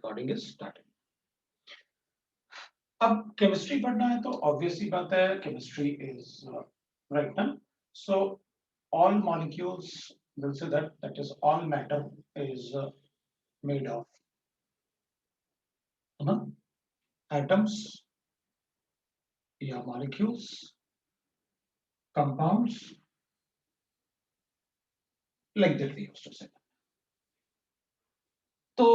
Recording is starting. अब chemistry पढ़ना है तो ऑब्वियसली बात है, केमिस्ट्री इज राइट ना। So all molecules will say that is all matter is made of, है ना, एटम्स या molecules, compounds, like that we used to say. तो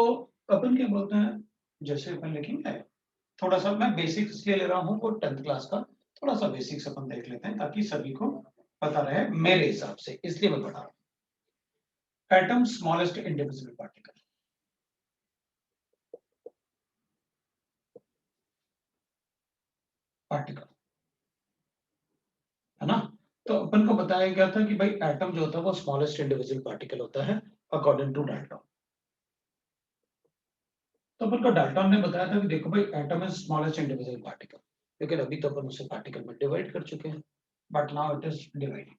अपन क्या बोलते हैं, जैसे अपन लिखेंगे, थोड़ा सा मैं बेसिक्स इसलिए ले रहा हूँ, वो 10th क्लास का थोड़ा सा बेसिक्स अपन देख लेते हैं ताकि सभी को पता रहे मेरे हिसाब से, इसलिए मैं बता रहा हूँ। एटम स्मॉलेस्ट इंडिविजुअल पार्टिकल, है ना। तो अपन को बताया गया था कि भाई एटम जो होता है वो स्मॉलेस्ट इंडिविजुअल पार्टिकल होता है अकॉर्डिंग टू डाल्टन। तो अपन को डाल्टन ने बताया था कि देखो भाई atom is smallest individual particle, लेकिन अभी तो अपन उसे पार्टिकल में डिवाइड कर चुके हैं, but now it is divided,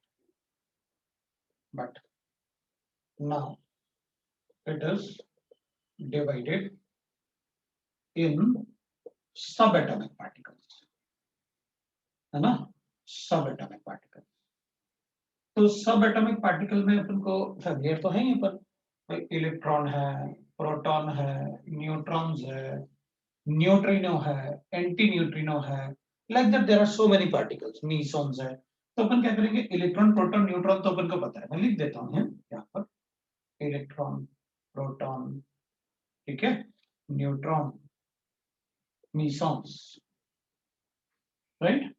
but now it is divided in subatomic particles, है ना, subatomic particles। तो सबएटॉमिक पार्टिकल में अपन को फैमिलियर तो है ही, पर इलेक्ट्रॉन है, प्रोटॉन है, न्यूट्रॉन्स है, न्यूट्रिनो है, एंटी न्यूट्रिनो है, like that there are so many particles, mesons है। तो अपन क्या करेंगे, इलेक्ट्रॉन प्रोटॉन न्यूट्रॉन तो अपन को पता है, मैं लिख देता हूँ यहाँ पर, इलेक्ट्रॉन, प्रोटॉन, ठीक है, न्यूट्रॉन, मीसॉन्स, राइट,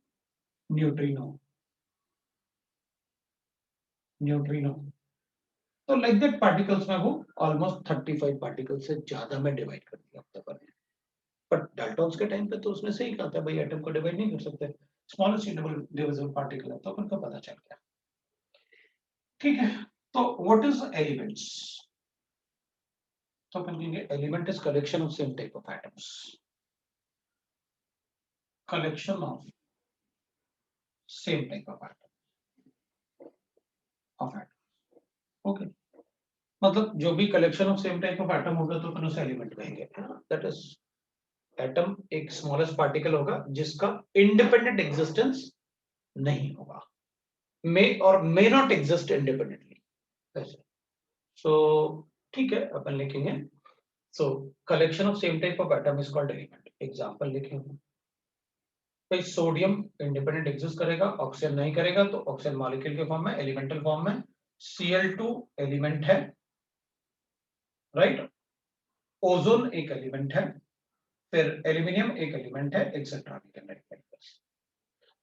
न्यूट्रिनो, न्यूट्रिनो। तो लाइक दैट पार्टिकल्स में वो ऑलमोस्ट 35 पार्टिकल से ज्यादा में डिवाइड कर दिया अब तक। बट डाल्टन्स के टाइम पे तो उसने सही कहा था भाई एटम को डिवाइड नहीं कर सकते, स्मॉलेस्ट इंडिविजुअल पार्टिकल है, तो अपन को पता चल गया, ठीक है। तो व्हाट इज एलिमेंट्स, तो अपन कहेंगे element is collection of same type of atoms, collection of same type of atom, okay. मतलब जो भी collection of same type of atom होगा तो अपन उसे एलिमेंट कहेंगे, दैट इज एटम एक स्मॉलेस्ट पार्टिकल होगा जिसका इंडिपेंडेंट एग्जिस्टेंस नहीं होगा, मे और मे नॉट एग्जिस्ट इंडिपेंडेंटली, ऐसे। सो ठीक है, अपन लिखेंगे, सो collection of same type of atom is called element. Example लिखेंगे, तो सोडियम इंडिपेंडेंट एग्जिस्ट करेगा, ऑक्सीजन नहीं करेगा, तो ऑक्सीजन मॉलिक्यूल के फॉर्म में, एलिमेंटल फॉर्म में, Cl2 एलिमेंट है, राइट, ओजोन एक एलिमेंट है, फिर एल्यूमिनियम एक एलिमेंट है, एक्सेट्रा।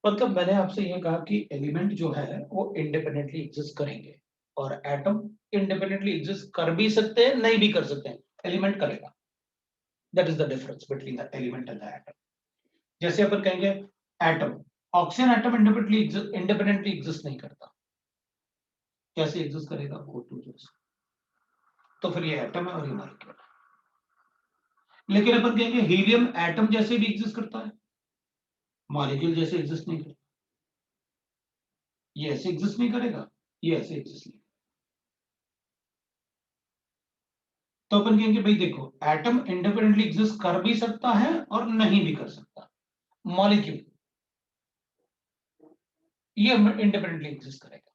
मतलब मैंने आपसे ये कहा कि एलिमेंट जो है वो इंडिपेंडेंटली एग्जिस्ट करेंगे, और एटम इंडिपेंडेंटली एग्जिस्ट कर भी सकते हैं, नहीं भी कर सकते हैं, एलिमेंट करेगा। That is the difference between the element and the atom. जैसे अपन कहेंगे atom, oxygen atom independently exist नहीं करता, कैसे एग्जिस्ट करेगा, O2 जैसे। तो फिर ये एटम है और ये मॉलिक्यूल है। लेकिन अपन कहेंगे हीलियम एटम जैसे भी एग्जिस्ट करता है, मॉलिक्यूल जैसे एग्जिस्ट नहीं करता, ये ऐसे एग्जिस्ट नहीं करेगा, ये ऐसे एग्जिस्ट नहीं। तो अपन कहेंगे भाई देखो एटम इंडिपेंडेंटली एग्जिस्ट कर भी सकता है और नहीं भी कर सकता, मॉलिक्यूल ये इंडिपेंडेंटली एग्जिस्ट करेगा।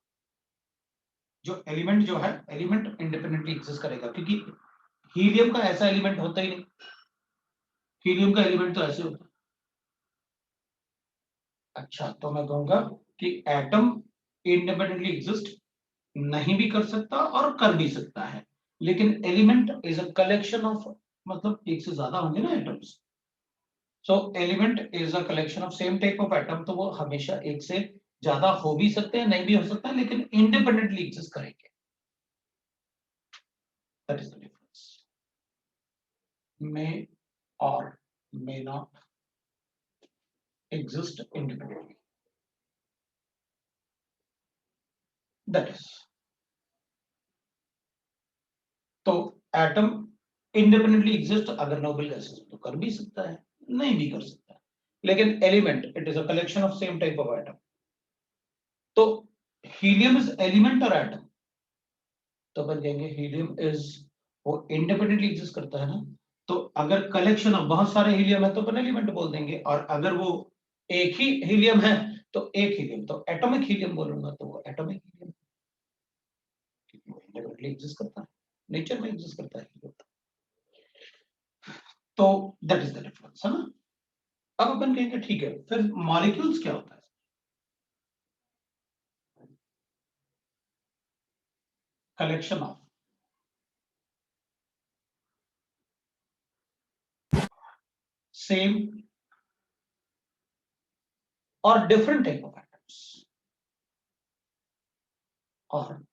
जो एलिमेंट जो है, एलिमेंट इंडिपेंडेंटली एग्जिस्ट करेगा, क्योंकि हीलियम का ऐसा एलिमेंट होता ही नहीं, हीलियम का एलिमेंट तो ऐसे होता है। अच्छा, तो मैं कहूंगा कि एटम इंडिपेंडेंटली एग्जिस्ट नहीं भी कर सकता और कर भी सकता है, लेकिन element is a collection of, मतलब एक से ज्यादा होंगे ना atoms. So element is a collection of same type of atom, तो वो हमेशा एक से ज्यादा हो भी सकते हैं, नहीं भी हो सकता है, लेकिन इंडिपेंडेंटली एग्जिस्ट करेंगे। दैट इज द डिफरेंस, मे और may not exist independently, that is. तो एटम इंडिपेंडेंटली एग्जिस्ट अगर नोबल गैसेस तो कर भी सकता है, नहीं भी कर सकता है, लेकिन element it is a collection of same type of atom. तो हीलियम इज एलिमेंट और एटम, तो अपन कहेंगे हीलियम इज, वो इंडिपेंडेंटली एग्जिस्ट करता है ना, तो अगर कलेक्शन ऑफ बहुत सारे हीलियम है तो अपन एलिमेंट बोल देंगे, और अगर वो एक ही हीलियम है तो एक हीलियम, तो एटॉमिक हीलियम बोलूंगा तो वो एटॉमिक हीलियम, क्योंकि वो इंडिविजुअली एग्जिस्ट करता है, नेचर में एग्जिस्ट करता है। तो दैट इज द डिफरेंस, है ना। अब अपन कहेंगे ठीक है, फिर मॉलिक्यूल्स क्या होता है? कलेक्शन ऑफ सेम और डिफरेंट टाइप ऑफ एटम्स, और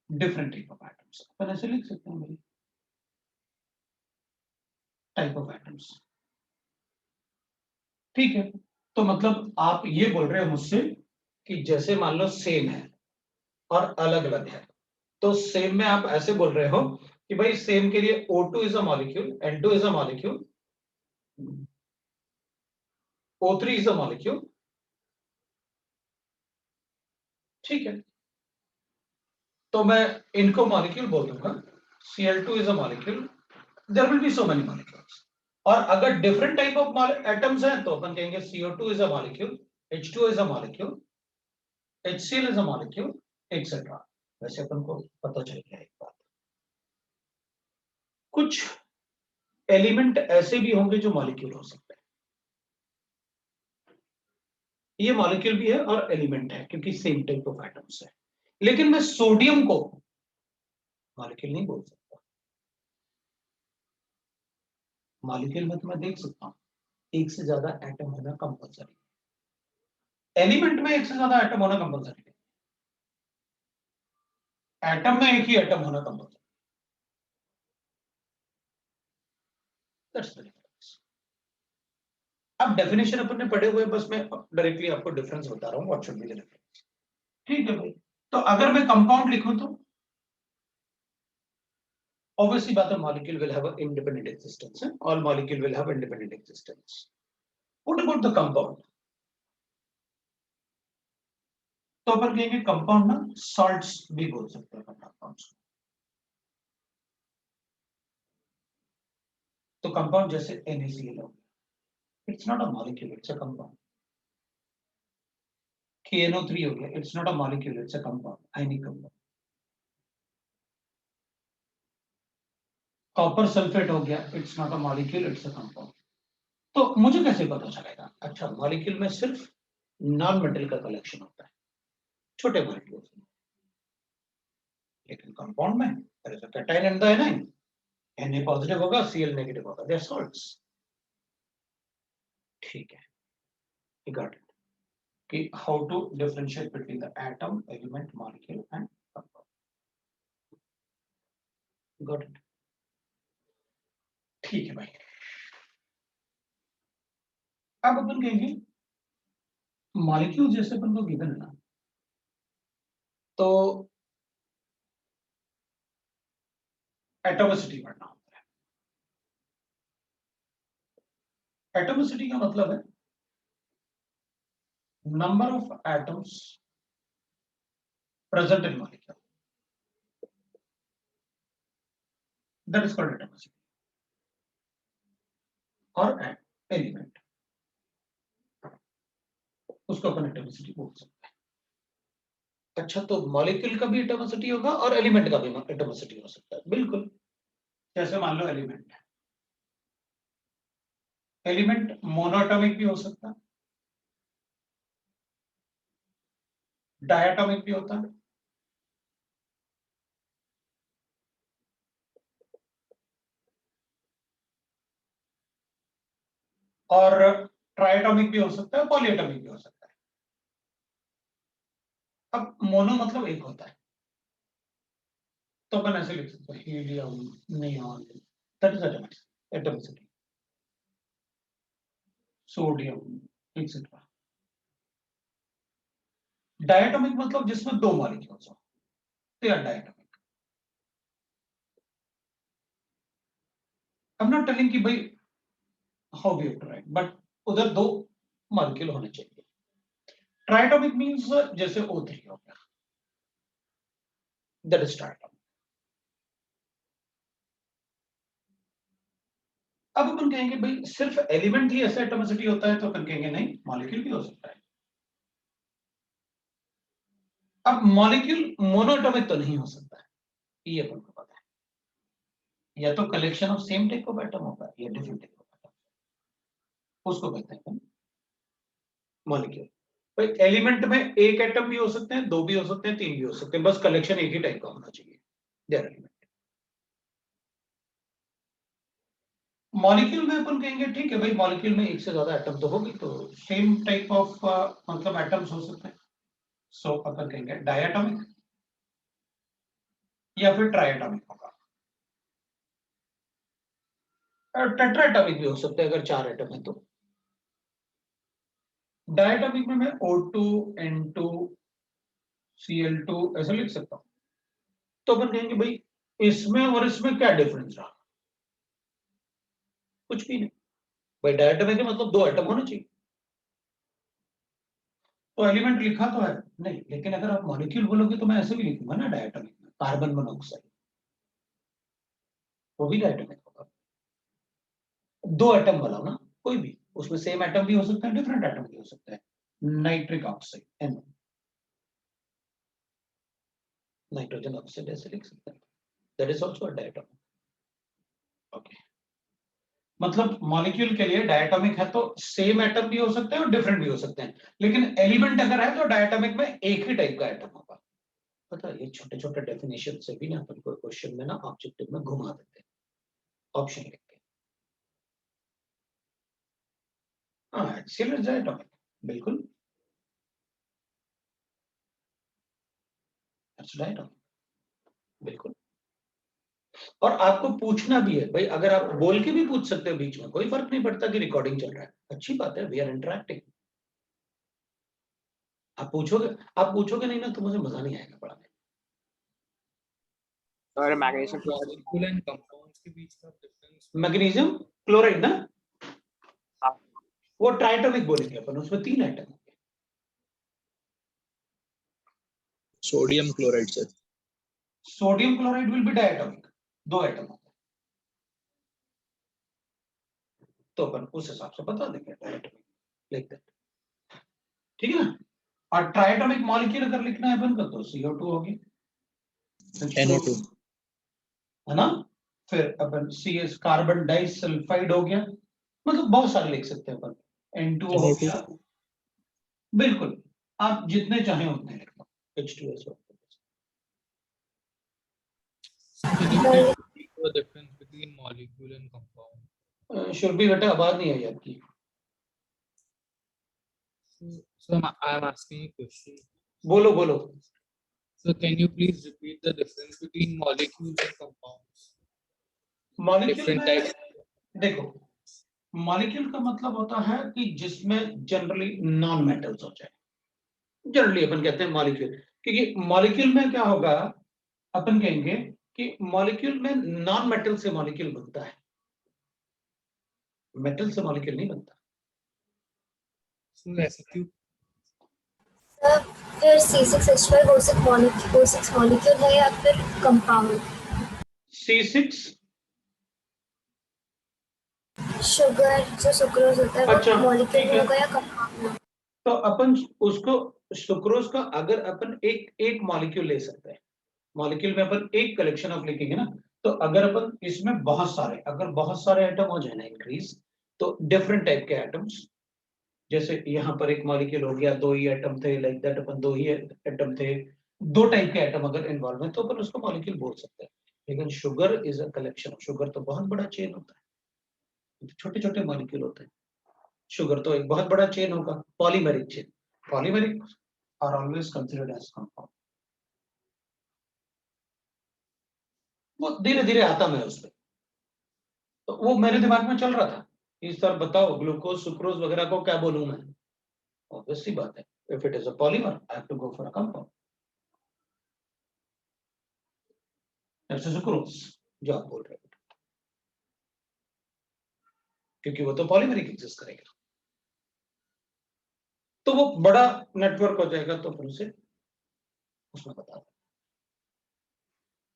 डिफरेंट टाइप ऑफ एटम्स अपन ऐसे लिख सकते हैं भाई, टाइप ऑफ एटम्स। ठीक है, तो मतलब आप ये बोल रहे हो मुझसे कि जैसे मान लो सेम है और अलग अलग है, तो सेम में आप ऐसे बोल रहे हो कि भाई सेम के लिए O2 is a molecule, N2 is a molecule, O3 is a molecule, ठीक है, तो मैं इनको मॉलिक्यूल बोल दूंगा, Cl2 is a molecule, there will be so many molecules. और अगर डिफरेंट टाइप ऑफ एटम्स हैं तो अपन कहेंगे CO2 is a molecule, H2 is a molecule, HCl is a molecule, etcetera. वैसे अपन को पता चल गया एक बात, कुछ एलिमेंट ऐसे भी होंगे जो मॉलिक्यूल हो सकते हैं। ये मॉलिक्यूल भी है और एलिमेंट है क्योंकि सेम टाइप ऑफ एटम्स है, लेकिन मैं सोडियम को मॉलिक्यूल नहीं बोल सकता। मॉलिक्यूल में तो मैं देख सकता हूं एक से ज्यादा एटम होना कंपलसरी, एलिमेंट में एक से ज्यादा एटम होना कंपलसरी है, एटम में एक ही एटम होना कंपलसरी। That's the difference. अब डेफिनेशन अपन ने पढ़े हुए, बस मैं डायरेक्टली आपको डिफरेंस बता रहा हूं, what should be the difference. ठीक है भाई, तो अगर मैं कंपाउंड लिखूं तो obviously बात है, molecule will have an independent existence, all molecule will have independent existence. What about the compound? तो अपन कहेंगे कंपाउंड ना सॉल्ट्स भी बोल सकते हैं कंपाउंड्स को। तो कंपाउंड जैसे NaCl हो गया, it's not a molecule, it's a compound. KNO3 हो गया, it's not a molecule, it's a compound, ionic compound. Copper sulphate हो गया, it's not a molecule, it's a compound. तो मुझे कैसे पता चलेगा? अच्छा, मॉलिक्यूल में सिर्फ नॉन मेटल का कलेक्शन होता है, छोटे मॉलिक्यूल, लेकिन कंपाउंड में there is a cation and the anion, Na positive होगा, Cl नेगेटिव होगा, they are salts। ठीक है, you got it कि how to differentiate between the atom, element, molecule and compound, got it। ठीक है भाई, अब अपन कहेंगे मॉलिक्यूल जैसे अपन को गिवन है ना, तो एटॉमिसिटी पढ़ना होता है। एटॉमिसिटी का मतलब है number of atoms present in molecule, that is called atomicity, और एलिमेंट, उसको अपन एटॉमिसिटी बोल सकते हैं। अच्छा, तो मॉलिक्यूल का भी एटॉमिसिटी होगा और एलिमेंट का भी एटॉमिसिटी हो सकता है, बिल्कुल। जैसे मान लो एलिमेंट है, एलिमेंट मोनोएटॉमिक भी हो सकता है, डायटॉमिक भी होता है, और ट्राइएटॉमिक भी हो सकता है, पॉलीएटॉमिक भी हो सकता है। अब मोनो मतलब एक होता है, तो अपन ऐसे लिख सकते हैं helium, neon, that is atomicity, sodium, etcetera. Diatomic मतलब जिसमें दो मॉलिक्यूल्स हो, they are diatomic. I am not telling कि भाई how we have to write, but उधर दो मॉलिक्यूल होने चाहिए। ट्राइटॉमिक मींस जैसे O3 हो गया, दैट इज ट्राइटॉमिक। अब अपन कहेंगे भाई सिर्फ एलिमेंट ही ऐसा एटॉमिसिटी होता है, तो अपन कहेंगे नहीं, मॉलिक्यूल भी हो सकता है। अब मॉलिक्यूल मोनोएटॉमिक तो नहीं हो सकता है, ये अपन को पता है, या तो collection of same type of atom होगा या डिफरेंट टाइप ऑफ एटम, उसको कहते हैं मॉलिक्यूल। भाई एलिमेंट में एक एटम भी हो सकते हैं, दो भी हो सकते हैं, तीन भी हो सकते हैं, बस कलेक्शन एक ही टाइप का होना चाहिए, दे आर एलिमेंट। मॉलिक्यूल में अपन कहेंगे ठीक है भाई, मॉलिक्यूल में एक से ज्यादा एटम तो होगी, तो सेम टाइप ऑफ मतलब एटम्स हो सकते हैं, सो अपन कहेंगे डायटोमिक या फिर ट्राइएटॉमिक होगा। टेट्राएटॉमिक भी हो सकते हैं अगर चार एटम है तो। डायटोमिक में मैं O2 N2 Cl2 ऐसा लिख सकता हूं, तो अपन कहेंगे भाई इसमें और इसमें क्या डिफरेंस रहा, कुछ भी नहीं भाई, डायटोमिक का मतलब दो एटम होना चाहिए, तो एलिमेंट लिखा तो है नहीं, लेकिन अगर आप मॉलिक्यूल बोलोगे तो मैं ऐसे भी लिखूंगा ना, डायटोमिक में कार्बन मोनोऑक्साइड, वो भी डायटोमिक होगा, दो एटम वाला ना, कोई भी, उसमें सेम एटम भी हो सकता है, डिफरेंट एटम भी हो सकता है, nitric oxide N, nitrogen oxide ऐसे लिख सकते हैं, that is also a diatomic. Okay, मतलब मॉलिक्यूल के लिए डायटोमिक है तो सेम एटम भी हो सकते हैं और डिफरेंट भी हो सकते हैं, लेकिन एलिमेंट अगर है तो डायटोमिक में एक ही टाइप का एटम होगा। पता है, ये छोटे छोटे डेफिनेशन से भी ना अपन को क्वेश्चन में ना ऑब्जेक्टिव में घुमा देते हैं, ऑप्शन लिख के। हाँ, एक्सियल इज डायटोमिक, बिल्कुल इट्स डायटोमिक, बिल्कुल। और आपको पूछना भी है भाई, अगर आप बोल के भी पूछ सकते हो बीच में, कोई फर्क नहीं पड़ता कि रिकॉर्डिंग चल रहा है, अच्छी बात है, वी आर इंटरेक्टिंग। आप पूछोगे नहीं ना तो मुझे मजा नहीं आएगा पढ़ाने। और मैग्नीशियम मॉलिक्यूल एंड कंपाउंड्स के बीच का डिफरेंस। मैग्नीशियम क्लोराइड ना, हाँ। वो ट्राइटोमिक बोलेंगे अपन, उसमें तीन एटम होंगे। Sodium chloride sir. Sodium chloride will be diatomic, दो एटम होंगे, तो अपन उस हिसाब से बता देंगे डायटोमिक, लाइक दैट, ठीक है ना। और ट्राइटोमिक मॉलिक्यूल अगर लिखना है अपन को तो CO2 होगी, NO2 है ना, फिर अपन CS कार्बन डाइसल्फाइड हो गया, मतलब बहुत सारे लिख सकते हैं अपन, N2 हो NO2 गया, बिल्कुल, आप जितने चाहें उतने लिख लो, H2SO। the difference between molecule and compound. शुरभी बेटा आवाज नहीं आई आपकी। So I'm asking a question. बोलो बोलो। So can you please repeat the difference between molecules and compounds? Molecule Different में types. देखो, मॉलिक्यूल का मतलब होता है कि जिसमें जनरली नॉन मेटल्स हो जाए, जनरली अपन कहते हैं मॉलिक्यूल, क्योंकि मॉलिक्यूल में क्या होगा, अपन कहेंगे कि मॉलिक्यूल में नॉन मेटल से मॉलिक्यूल बनता है, मेटल से मॉलिक्यूल नहीं बनता। So ऐसा क्यों? फिर C6H5O6 मॉलिक्यूल है या फिर कंपाउंड? C6 शुगर जो सुक्रोज होता है अच्छा, वो मॉलिक्यूल ठीक है। होगा या कंपाउंड? तो अपन उसको सुक्रोज का अगर अपन एक मॉलिक्यूल ले सकते हैं, मॉलिक्यूल में अपन एक कलेक्शन ऑफ लिखेंगे ना, तो अगर अपन इसमें बहुत सारे एटम हो जाए ना इंक्रीज, तो डिफरेंट टाइप के एटम्स, जैसे यहाँ पर एक मॉलिक्यूल हो गया, दो ही एटम थे, लाइक दैट अपन दो ही एटम थे, दो टाइप के एटम अगर इन्वॉल्व है तो अपन उसको मॉलिक्यूल बोल सकते हैं। लेकिन sugar is a collection, sugar तो बहुत बड़ा चेन होता है, छोटे छोटे मॉलिक्यूल होते हैं, शुगर तो एक बहुत बड़ा चेन होगा, polymeric chain, polymeric are always considered as compound. वो धीरे धीरे आता मैं उसमें, तो वो मेरे दिमाग में चल रहा था कि सर बताओ ग्लूकोज सुक्रोज वगैरह को क्या बोलूं मैं, ऑब्वियस सी बात है, if it is a polymer I have to go for a compound, जैसे सुक्रोज जो आप बोल रहे हो, क्योंकि वो तो पॉलीमेरिक एग्जिस्ट करेगा, तो वो बड़ा नेटवर्क हो जाएगा, तो फिर उसे उसमें बता दें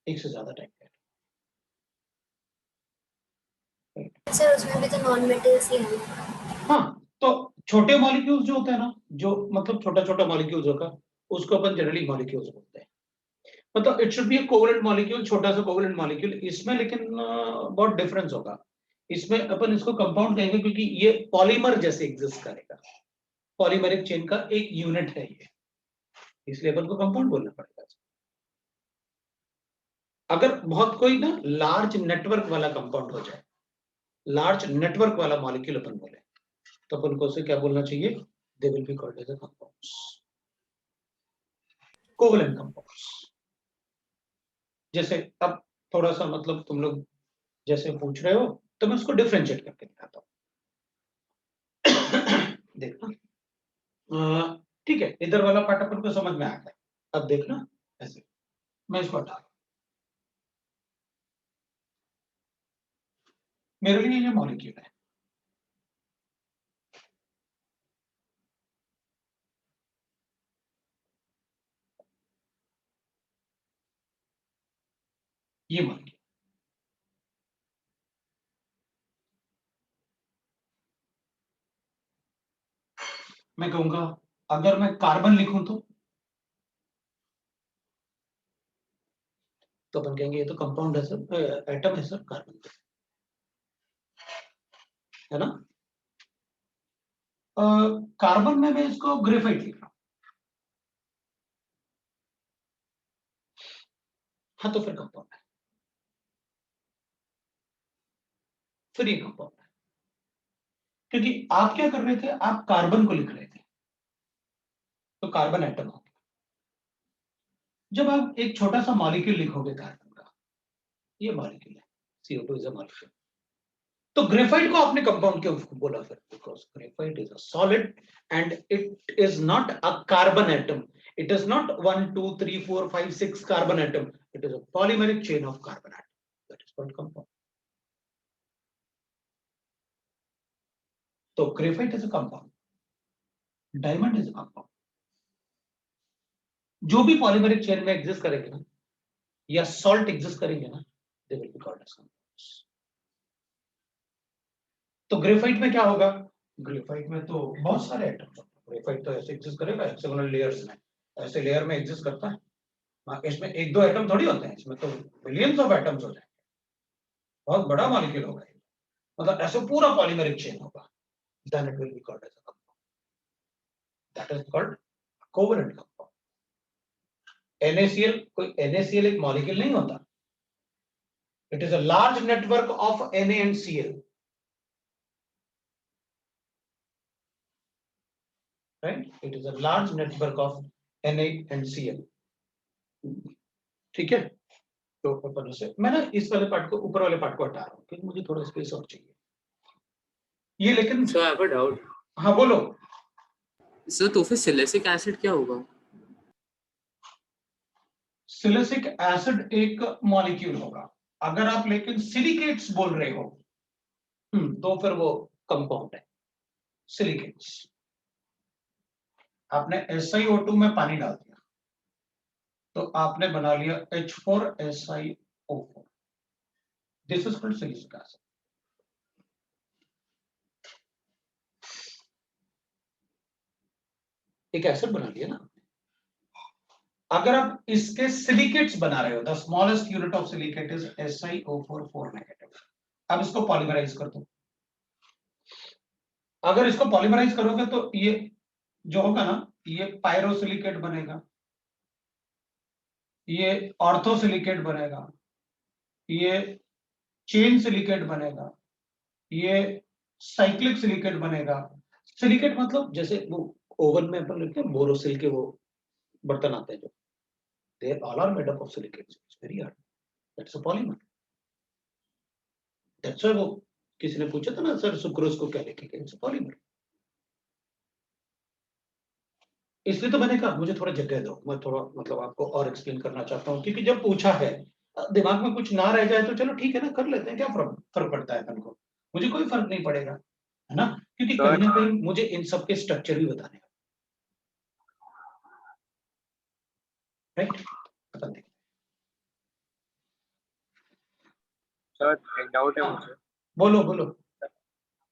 एक से ज्यादा टाइप का। सर उसमें भी तो नॉन मेटल्स ही है। हाँ, तो छोटे मॉलिक्यूल्स जो होते हैं ना, जो मतलब छोटा छोटा मॉलिक्यूल्स होगा, उसको अपन जनरली मॉलिक्यूल्स बोलते हैं। मतलब it should be a covalent molecule, छोटा सा कोवेलेंट मॉलिक्यूल। इसमें लेकिन बहुत डिफरेंस होगा। इसमें अपन इसको कंपाउंड कहेंगे क्योंकि ये पॉलीमर जैसे एग्जिस्ट करेगा, पॉलीमरिक चेन का एक यूनिट है ये, इसलिए अपन को कंपाउंड बोलना पड़ेगा। अगर बहुत कोई ना लार्ज नेटवर्क वाला कंपाउंड हो जाए, लार्ज नेटवर्क वाला मॉलिक्यूल अपन बोले, तो अपन को उसे क्या बोलना चाहिए? They will be called as a compounds, covalent compounds. जैसे अब थोड़ा सा मतलब तुम लोग जैसे पूछ रहे हो, तो मैं उसको डिफरेंशिएट करके दिखाता हूँ। देखना, ठीक है, इधर वाला पार्ट अपन को समझ में आ गया। अब देखना ऐसे, मैं इसको हटा, मेरे लिए ये मॉलिक्यूल है, ये मॉलिक्यूल। मैं कहूंगा अगर मैं कार्बन लिखूं तो अपन कहेंगे ये तो कंपाउंड है सर, एटम है सर कार्बन, है ना। कार्बन में मैं इसको ग्रेफाइट लिख रहा हूं, हाँ तो फिर कंपाउंड है, फिर ये कंपाउंड है। क्योंकि आप क्या कर रहे थे, आप कार्बन को लिख रहे थे, तो कार्बन एटम हो गया। जब आप एक छोटा सा मॉलिक्यूल लिखोगे कार्बन का, ये मॉलिक्यूल है, CO2 इज अ मॉलिक्यूल, तो ग्रेफाइट को आपने कंपाउंड क्यों बोला फिर? Because graphite is a solid and it is not a carbon atom, it is not 1 2 3 4 5 6 carbon atom, it is a polymeric chain of carbon atom, that is called compound. तो graphite is a compound, diamond is a compound. जो भी polymeric chain में exist करेंगे ना, या salt exist करेंगे ना, they will be called as compounds. तो ग्रेफाइट में क्या होगा? ग्रेफाइट में तो बहुत सारे एटम्स होंगे, ग्रेफाइट तो ऐसे एग्जिस्ट करेगा हेक्सागोनल लेयर्स में, ऐसे लेयर में एग्जिस्ट करता है। हाँ, इसमें एक दो एटम थोड़ी होते हैं, इसमें तो बिलियंस ऑफ एटम्स हो जाएंगे, बहुत बड़ा मॉलिक्यूल होगा ये। मतलब ऐसे पूरा पॉलीमेरिक चेन होगा, then it will be called as a compound, that is called covalent compound. NaCl, कोई NaCl एक मॉलिक्यूल नहीं होता, it is a large network of Na and Cl, right, it is a large network of Na and Cl, ठीक है। तो अपन से मैं ना इस वाले पार्ट को, ऊपर वाले पार्ट को हटा रहा हूँ क्योंकि मुझे थोड़ा स्पेस और चाहिए ये, लेकिन So I have a doubt. हाँ बोलो। So तो फिर सिलिसिक एसिड क्या होगा? सिलिसिक एसिड एक मॉलिक्यूल होगा। अगर आप लेकिन सिलिकेट्स बोल रहे हो, तो फिर वो कंपाउंड है। सिलिकेट्स, आपने SiO2 में पानी डाल दिया तो आपने बना लिया H4SiO4, this is called silicic acid. एक एसिड बना लिया ना। अगर आप इसके सिलिकेट्स बना रहे हो, the smallest unit of silicate is SiO4 4 negative. अब इसको पॉलीमराइज कर दो। अगर इसको पॉलीमराइज करोगे तो ये जो होगा ना, ये पायरोसिलिकेट बनेगा, ये ऑर्थोसिलिकेट बनेगा, ये चेन सिलिकेट बनेगा, ये साइक्लिक सिलिकेट बनेगा। सिलिकेट मतलब जैसे वो ओवन में अपन लेते हैं बोरोसिल के वो बर्तन आते हैं जो, they all are made up of silicates, it's very hard, that's a polymer. That's why वो किसी ने पूछा था ना सर सुक्रोज को क्या लिखेंगे, इट्स अ पॉलीमर। इसलिए तो मैंने कहा मुझे थोड़ा जगह दो, मैं थोड़ा मतलब आपको और एक्सप्लेन करना चाहता हूँ, क्योंकि जब पूछा है दिमाग में कुछ ना रह जाए तो चलो ठीक है ना, कर लेते हैं, क्या फर्क फर्क पड़ता है अपन को, मुझे कोई फर्क नहीं पड़ेगा, है ना, क्योंकि Sir, कहीं ना कहीं मुझे इन सब के स्ट्रक्चर भी बताने हैं, राइट। अपन देखते sir, एक डाउट है हैं। मुझे. बोलो बोलो।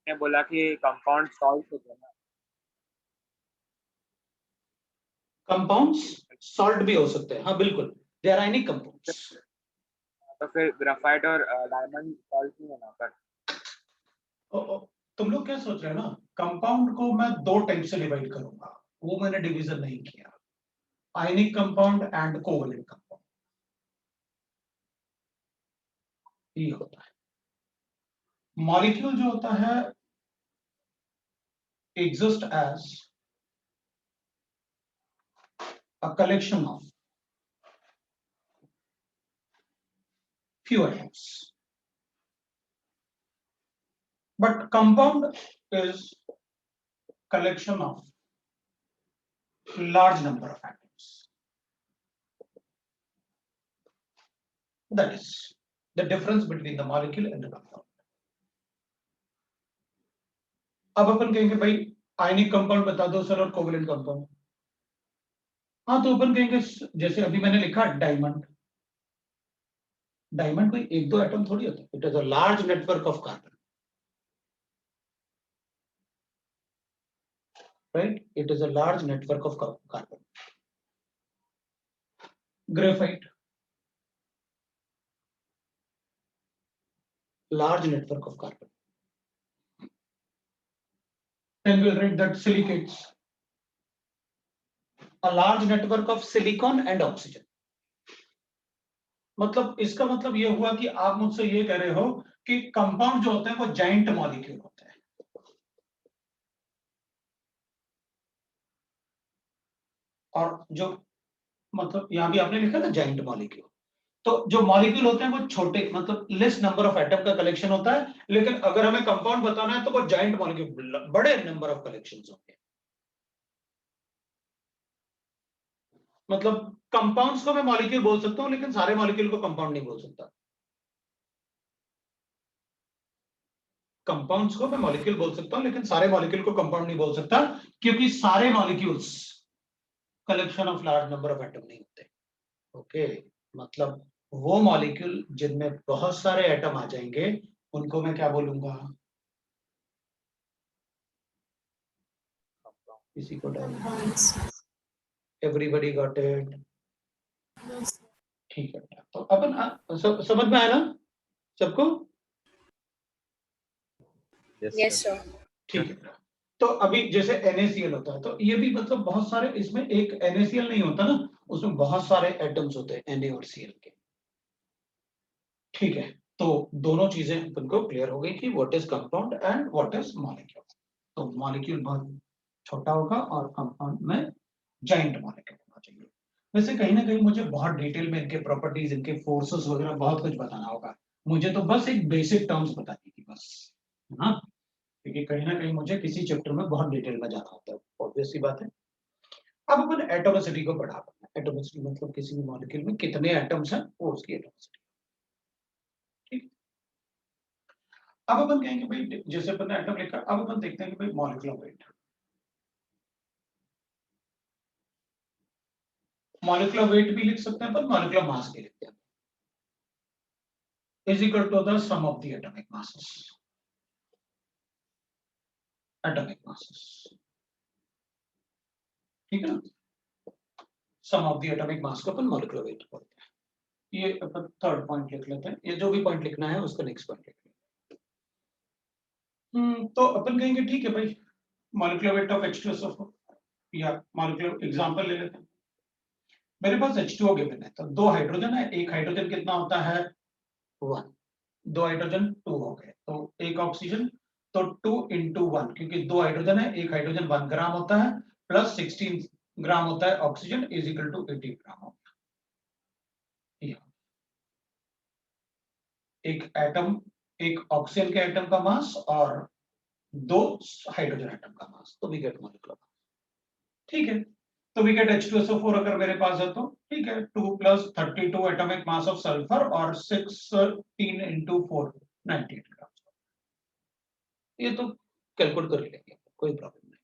ने बोला कि कंपाउंड सॉल्ट होते हैं ना, कंपाउंड्स सॉल्ट भी हो सकते हैं, हाँ बिल्कुल, दे आर आयनिक कंपाउंड्स। तो फिर ग्राफाइट और डायमंड सॉल्ट नहीं होना पर। तुम लोग क्या सोच रहे हो ना, कंपाउंड को मैं दो टाइप से डिवाइड करूंगा, वो मैंने डिवीजन नहीं किया, ionic compound and covalent compound, ये होता है। मॉलिक्यूल जो होता है exist as a collection of few atoms, but compound is collection of large number of atoms. That is the difference between the molecule and the compound. अब अपन कहेंगे भाई ionic compound बता दो सर और कोवलेंट कंपाउंड। हाँ तो अपन कहेंगे जैसे अभी मैंने लिखा डायमंड, डायमंड कोई एक दो एटम थोड़ी होता है, it is a large network of carbon, right, it is a large network of carbon. Graphite large network of carbon. Then we'll write that silicates, a large network of silicon and oxygen. मतलब इसका मतलब ये हुआ कि आप मुझसे ये कह रहे हो कि कंपाउंड जो होते हैं वो जाइंट मॉलिक्यूल होते हैं, और जो मतलब यहां भी आपने लिखा ना जाइंट मॉलिक्यूल, तो जो मॉलिक्यूल होते हैं वो छोटे मतलब लेस नंबर ऑफ एटम का कलेक्शन होता है, लेकिन अगर हमें कंपाउंड बताना है तो वो जाइंट मॉलिक्यूल बड़े नंबर ऑफ कलेक्शंस होंगे। मतलब कंपाउंड्स को मैं मॉलिक्यूल बोल सकता हूं लेकिन सारे मॉलिक्यूल को कंपाउंड नहीं बोल सकता। कंपाउंड्स को मैं मॉलिक्यूल बोल सकता हूं लेकिन सारे मॉलिक्यूल को कंपाउंड नहीं बोल सकता, क्योंकि सारे molecules collection of large number of atom नहीं होते। ओके, मतलब वो मॉलिक्यूल जिनमें बहुत सारे एटम आ जाएंगे उनको मैं क्या बोलूंगा, किसी को compounds. Everybody got it? Yes. ठीक है, तो अपन समझ में आया ना सबको? Yes, sir. ठीक है, तो अभी जैसे NaCl होता है तो ये भी मतलब बहुत सारे, इसमें एक NaCl नहीं होता ना, उसमें बहुत सारे एटम्स होते हैं Na और Cl के। ठीक है, तो दोनों चीजें अपन को क्लियर हो गई कि what is compound and what is molecule. तो मॉलिक्यूल बहुत छोटा होगा और कंपाउंड में जाइंट मॉलिक्यूल होना चाहिए। वैसे कहीं ना कहीं मुझे बहुत डिटेल में इनके प्रॉपर्टीज, इनके फोर्सेस वगैरह बहुत कुछ बताना होगा, मुझे तो बस एक बेसिक टर्म्स बतानी थी बस, है ना, क्योंकि कहीं ना कहीं मुझे किसी चैप्टर में बहुत डिटेल में जाना होता है, ऑब्वियस सी बात है। अब अपन एटॉमिसिटी को बढ़ा देते हैं। एटॉमिसिटी मतलब किसी भी मॉलिक्यूल में कितने एटम्स हैं वो उसकी एटॉमिसिटी। ठीक, अब अपन कहेंगे भाई जैसे अपन ने एटम लिखा, अब अपन देखते हैं कि भाई मॉलिक्यूलर वेट, मॉलिक्यूलर वेट भी लिख सकते हैं, पर मॉलिक्यूलर मास भी लिखते हैं, is equal to the sum of the atomic masses, atomic masses, ठीक है ना, sum of the atomic mass को अपन मॉलिक्यूलर वेट बोलते हैं। ये अपन थर्ड पॉइंट लिख लेते हैं, ये जो भी पॉइंट लिखना है उसका नेक्स्ट पॉइंट लिख लेते हैं। तो अपन कहेंगे ठीक है भाई, मॉलिक्यूलर वेट ऑफ H2SO4, या मॉलिक्यूलर एग्जांपल ले लेते हैं। मेरे पास H2O गिवन है, तो दो हाइड्रोजन है, एक हाइड्रोजन कितना होता है 1, दो हाइड्रोजन 2 हो गए, तो एक ऑक्सीजन, तो 2 into 1, क्योंकि दो हाइड्रोजन है, एक हाइड्रोजन 1 ग्राम होता है, प्लस 16 ग्राम होता है ऑक्सीजन, इज इक्वल टू 18 ग्राम होता है। एक एटम, एक ऑक्सीजन के एटम का मास और दो हाइड्रोजन एटम का मास, तो वी गेट मॉलिक्यूलर मास। ठीक है, तो वी गेट H2SO4 अगर मेरे पास है तो ठीक है, 2 + 32 एटॉमिक मास ऑफ सल्फर और 16 into 4 98 ग्राम। ये तो कैलकुलेट कर लेंगे, कोई प्रॉब्लम नहीं।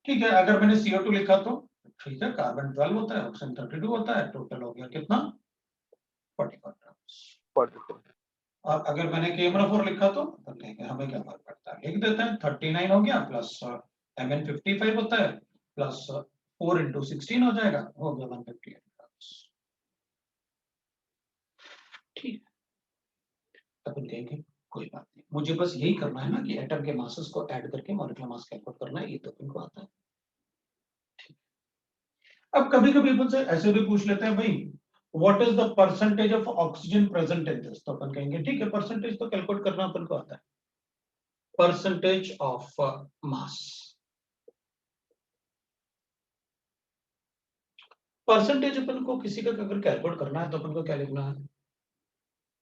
ठीक है, अगर मैंने CO2 लिखा तो ठीक है, कार्बन 12 होता है, ऑक्सीजन 32 होता है, टोटल हो गया कितना 44 ग्राम। और अगर मैंने KMR4 लिखा तो अपन कहेंगे हमें क्या फर्क पड़ता है, लिख देते हैं 39 हो गया प्लस Mn55 होता है प्लस 4 × 16 हो जाएगा, हो गया 158 ग्राम्स। ठीक है, अपन कहेंगे कोई बात नहीं, मुझे बस यही करना है ना कि एटम के मासेस को ऐड करके मॉलिक्यूलर मास कैलकुलेट करना है, ये तो अपन को आता है। अब कभी कभी अपन से ऐसे भी पूछ लेते हैं भाई what is the percentage of oxygen present in this, तो अपन कहेंगे ठीक है परसेंटेज तो कैलकुलेट करना अपन को आता है, परसेंटेज ऑफ मास। परसेंटेज अपन को किसी का अगर कैलकुलेट करना है तो अपन को क्या लिखना है,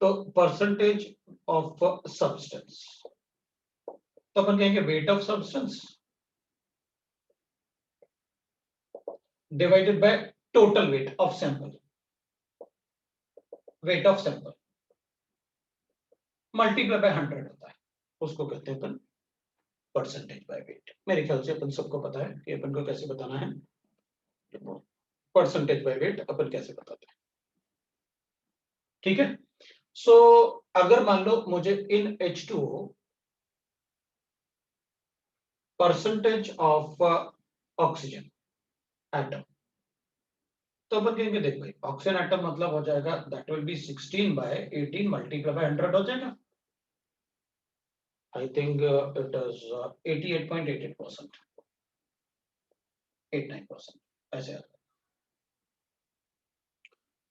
तो परसेंटेज ऑफ सब्सटेंस, तो अपन कहेंगे weight of substance divided by total weight of sample, weight of sample multiply by 100 होता है, उसको कहते हैं अपन परसेंटेज बाय वेट। मेरे ख्याल से अपन सबको पता है कि अपन को कैसे बताना है, परसेंटेज बाय वेट अपन कैसे बताते हैं। ठीक है, सो अगर मान लो मुझे इन H2O percentage of oxygen atom, तो अपन कहेंगे देख भाई ऑक्सीजन एटम मतलब हो जाएगा that will be 16/18 multiply by 100 हो जाएगा, आई थिंक इट इज 88.88%, 89% ऐसे आ,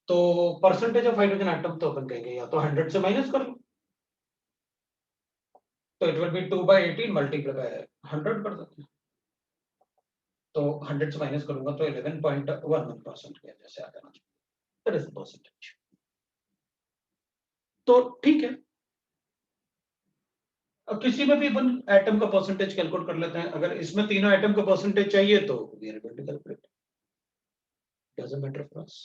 तो परसेंटेज ऑफ हाइड्रोजन एटम तो अपन कहेंगे या तो 100 से माइनस कर लो, तो it will B 2/18 multiply by 100 कर देते हैं, तो 100 से माइनस करूंगा तो 11.11% के जैसे आ जाना चाहिए, दैट इज द परसेंटेज। तो ठीक है, अब किसी में भी अपन एटम का परसेंटेज कैलकुलेट कर लेते हैं, अगर इसमें तीनों एटम का परसेंटेज चाहिए तो we are able to calculate, doesn't matter for us.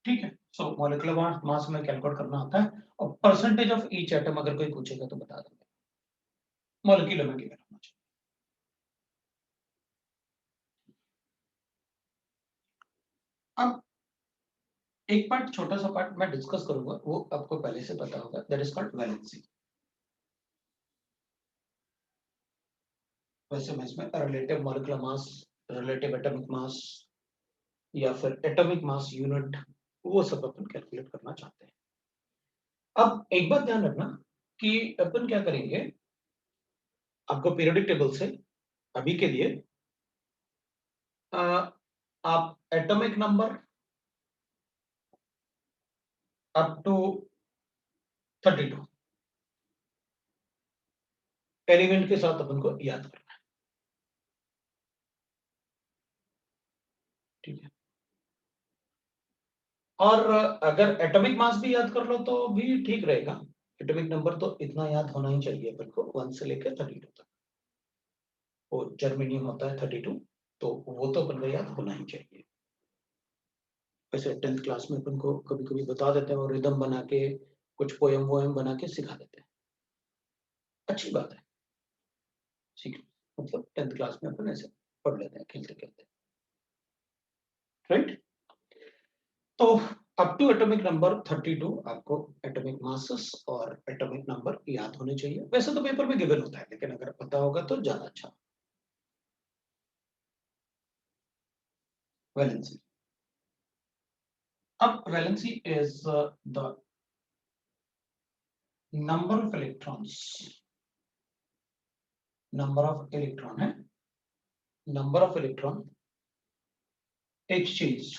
ठीक है, सो मॉलिक्यूलर मास में कैलकुलेट करना आता है, और परसेंटेज ऑफ ईच एटम अगर कोई पूछेगा तो बता देंगे, मॉलिक्यूलर में गिवन होना चाहिए। अब एक पार्ट छोटा सा पार्ट मैं डिस्कस करूंगा, वो आपको पहले से पता होगा, दैट इज कॉल्ड वैलेंसी। वैसे मैं इसमें relative molecular mass, relative atomic mass या फिर एटॉमिक मास यूनिट, वो सब अपन कैलकुलेट करना चाहते हैं। अब एक बात ध्यान रखना कि अपन क्या करेंगे, आपको पीरियोडिक टेबल से अभी के लिए आप atomic number up to 32 element के साथ अपन को याद करना है। ठीक है, और अगर एटॉमिक मास भी याद कर लो तो भी ठीक रहेगा, एटॉमिक नंबर तो इतना याद होना ही चाहिए अपन को 1 से लेकर 32 तक, वो जर्मेनियम होता है 32, तो वो तो अपन को याद होना ही चाहिए। वैसे 10th क्लास में अपन को कभी कभी बता देते हैं और रिदम बना के कुछ पोएम वोएम बना के सिखा देते हैं, अच्छी बात है, ठीक, मतलब 10th क्लास में अपन ऐसे पढ़ लेते हैं खेलते खेलते, राइट। तो अप टू एटॉमिक नंबर 32 आपको एटॉमिक मासेस और एटॉमिक नंबर याद होने चाहिए, वैसे तो पेपर में गिवन होता है लेकिन अगर पता होगा तो ज्यादा अच्छा। वैलेंसी, अब valency is the number of electrons, number of electron है, number of electron exchanged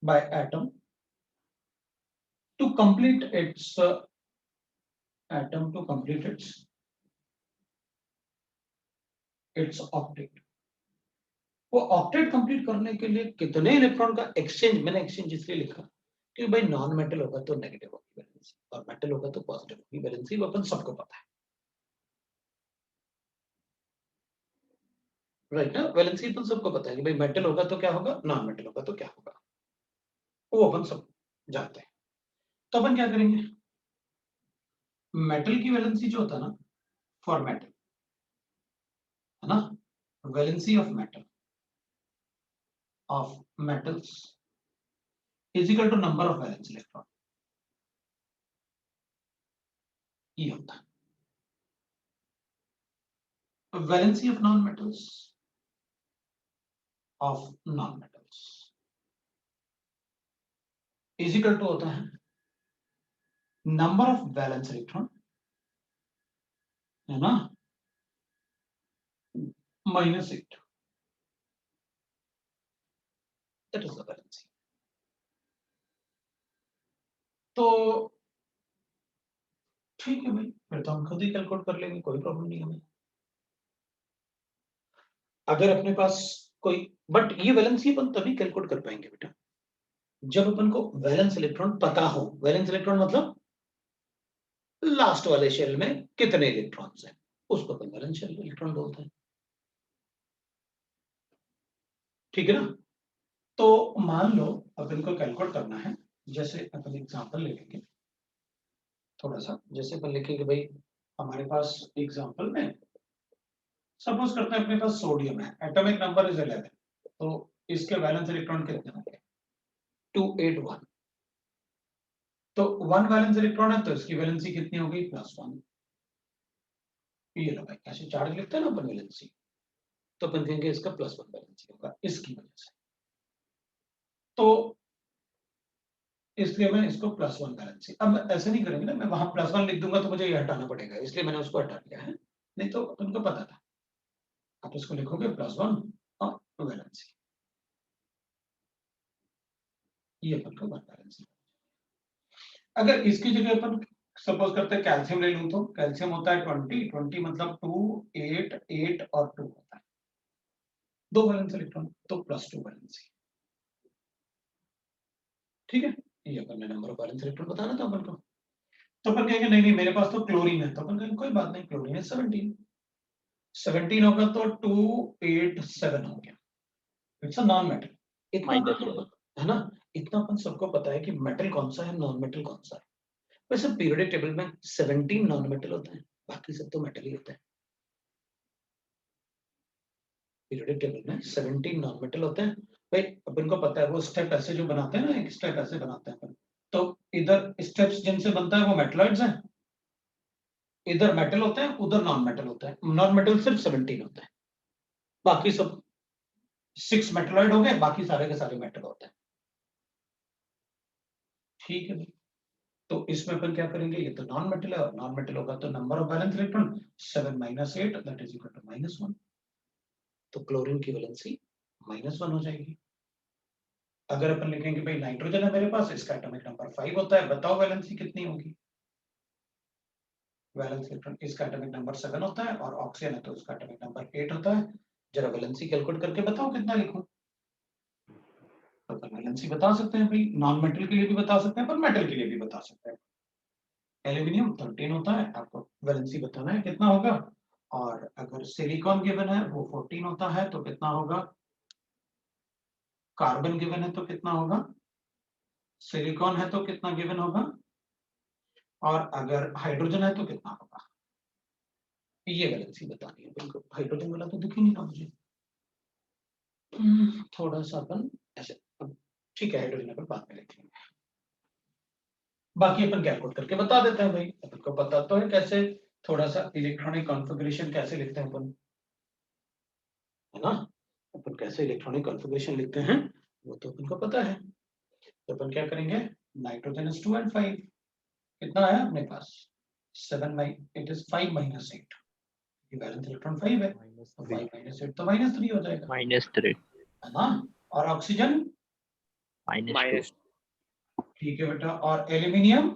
by atom to complete its atom to complete its octet। वो ऑक्टेट कंप्लीट करने के लिए कितने इलेक्ट्रॉन का एक्सचेंज, मैंने एक्सचेंज इसलिए लिखा क्योंकि भाई नॉन मेटल होगा तो नेगेटिव होगी वैलेंसी और मेटल होगा तो पॉजिटिव होगी वैलेंसी, वो अपन सबको पता है, राइट ना। वैलेंसी अपन सबको पता है कि भाई मेटल होगा तो क्या होगा, नॉन मेटल होगा तो क्या होगा, वो अपन सब जानते हैं। तो अपन क्या करेंगे, मेटल की वैलेंसी जो होता है ना, फॉर मेटल है ना, valency of metal of metals is equal to number of valence electron. ये होता है valency of non-metals is equal to होता है number of valence electron, है ना, minus 8. That is the valency. तो ठीक है भाई, फिर तो हम खुद ही कैलकुलेट कर लेंगे, कोई प्रॉब्लम नहीं हमें। अगर अपने पास कोई, बट ये वैलेंसी अपन तभी कैलकुलेट कर पाएंगे बेटा जब अपन को वैलेंस इलेक्ट्रॉन पता हो। वैलेंस इलेक्ट्रॉन मतलब लास्ट वाले शेल में कितने इलेक्ट्रॉन्स हैं, उसको अपन वैलेंस इलेक्ट्रॉन बोलते हैं, ठीक है ना। तो मान लो अपन को कैलकुलेट करना है, जैसे अपन एग्जांपल ले लेंगे थोड़ा सा, जैसे अपन लिखेंगे भाई हमारे पास एग्जांपल में सपोज करते हैं अपने पास सोडियम है, एटॉमिक नंबर इज 11, तो इसके वैलेंस इलेक्ट्रॉन कितने होंगे 281। तो 1 वैलेंस इलेक्ट्रॉन है तो इसकी वैलेंसी कितनी होगी +1। ये लो भाई, ऐसे चार्ज लिखते हैं ना अपन वैलेंसी, तो अपन कहेंगे इसका +1 वैलेंसी होगा इसकी वजह से, तो इसलिए मैं इसको +1 वैलेंसी। अब ऐसे नहीं करेंगे ना, मैं वहां +1 लिख दूंगा तो मुझे ये हटाना पड़ेगा, इसलिए मैंने उसको हटा दिया है, नहीं तो उनको पता था। आप इसको लिखोगे +1 और वैलेंसी, ये अपन को 1 वैलेंसी। अगर इसकी जगह अपन सपोज करते हैं कैल्शियम ले लूं, तो कैल्शियम होता है 20 मतलब 2 8 8 और 2 होता है 2 वैलेंस इलेक्ट्रॉन, तो +2 वैलेंसी, ठीक है। ये अपन ने नंबर ऑफ वैलेंस इलेक्ट्रॉन बताना था अपन को, तो अपन कहेंगे नहीं नहीं मेरे पास तो क्लोरीन है, तो अपन कहेंगे कोई बात नहीं, क्लोरीन है 17 होगा तो 287 हो गया, इट्स अ नॉन मेटल। इतना है ना, इतना अपन सबको पता है कि मेटल कौन सा है, नॉन मेटल कौन सा है। वैसे पीरियोडिक टेबल में 17 नॉन मेटल होते हैं, बाकी सब तो मेटल ही होते हैं। पीरियोडिक टेबल में 17 नॉन मेटल होते हैं भाई, अपन को पता है वो स्टेप ऐसे जो बनाते हैं ना, एक स्टेप ऐसे बनाते हैं अपन, तो इधर स्टेप्स जिनसे बनता है वो मेटलॉइड्स हैं, इधर मेटल होते हैं उधर नॉन मेटल होता है। नॉन मेटल सिर्फ 17 होता है, बाकी सब 6 मेटलॉइड हो गए, बाकी सारे के सारे मेटल होते हैं, ठीक है भाई। तो इसमें अपन क्या करेंगे, ये तो नॉन मेटल है और नॉन मेटल होगा तो number of valence electron 7 - 8 that is equal to -1, तो क्लोरीन की वैलेंसी -1 हो जाएगी। अगर अपन लिखेंगे भाई नाइट्रोजन है मेरे पास, इसका एटॉमिक नंबर 5 होता है, बताओ वैलेंसी कितनी होगी। वैलेंस इलेक्ट्रॉन इसका एटॉमिक नंबर 7 होता है और ऑक्सीजन है तो इसका एटॉमिक नंबर 8 होता है। जरा वैलेंसी कैलकुलेट करके बताओ कितना लिखूं। तो वैलेंसी बता सकते हैं भाई, नॉन मेटल के लिए भी बता सकते हैं पर मेटल के लिए भी बता सकते हैं। एल्यूमिनियम 13 होता है, आपको वैलेंसी बताना है कितना होगा, और अगर सिलिकॉन गिवन है वो 14 होता है तो कितना होगा, कार्बन गिवन है तो कितना होगा, सिलिकॉन है तो कितना गिवन होगा, और अगर हाइड्रोजन है तो कितना होगा। ये वैलेंसी बतानी है बिल्कुल, हाइड्रोजन वाला तो दिख ही नहीं रहा मुझे। थोड़ा सा अपन ऐसे, ठीक है हाइड्रोजन अपन बाद में लिखेंगे, बाकी अपन कैलकुलेट करके बता देते हैं भाई। अपन को पता तो है कैसे, थोड़ा सा इलेक्ट्रॉनिक कॉन्फ़िगरेशन कैसे लिखते हैं अपन, है ना, अपन कैसे इलेक्ट्रॉनिक कॉन्फ़िगरेशन लिखते हैं वो तो अपन को पता है। तो अपन क्या करेंगे, नाइट्रोजन इज 2 and 5, कितना है अपने पास 7 इट इज 5 - 8, ये वैलेंस इलेक्ट्रॉन 5 है, तो 5 - 8 तो -3 हो जाएगा, -3 है ना। और ऑक्सीजन -2 ठीक है बेटा, और एल्यूमिनियम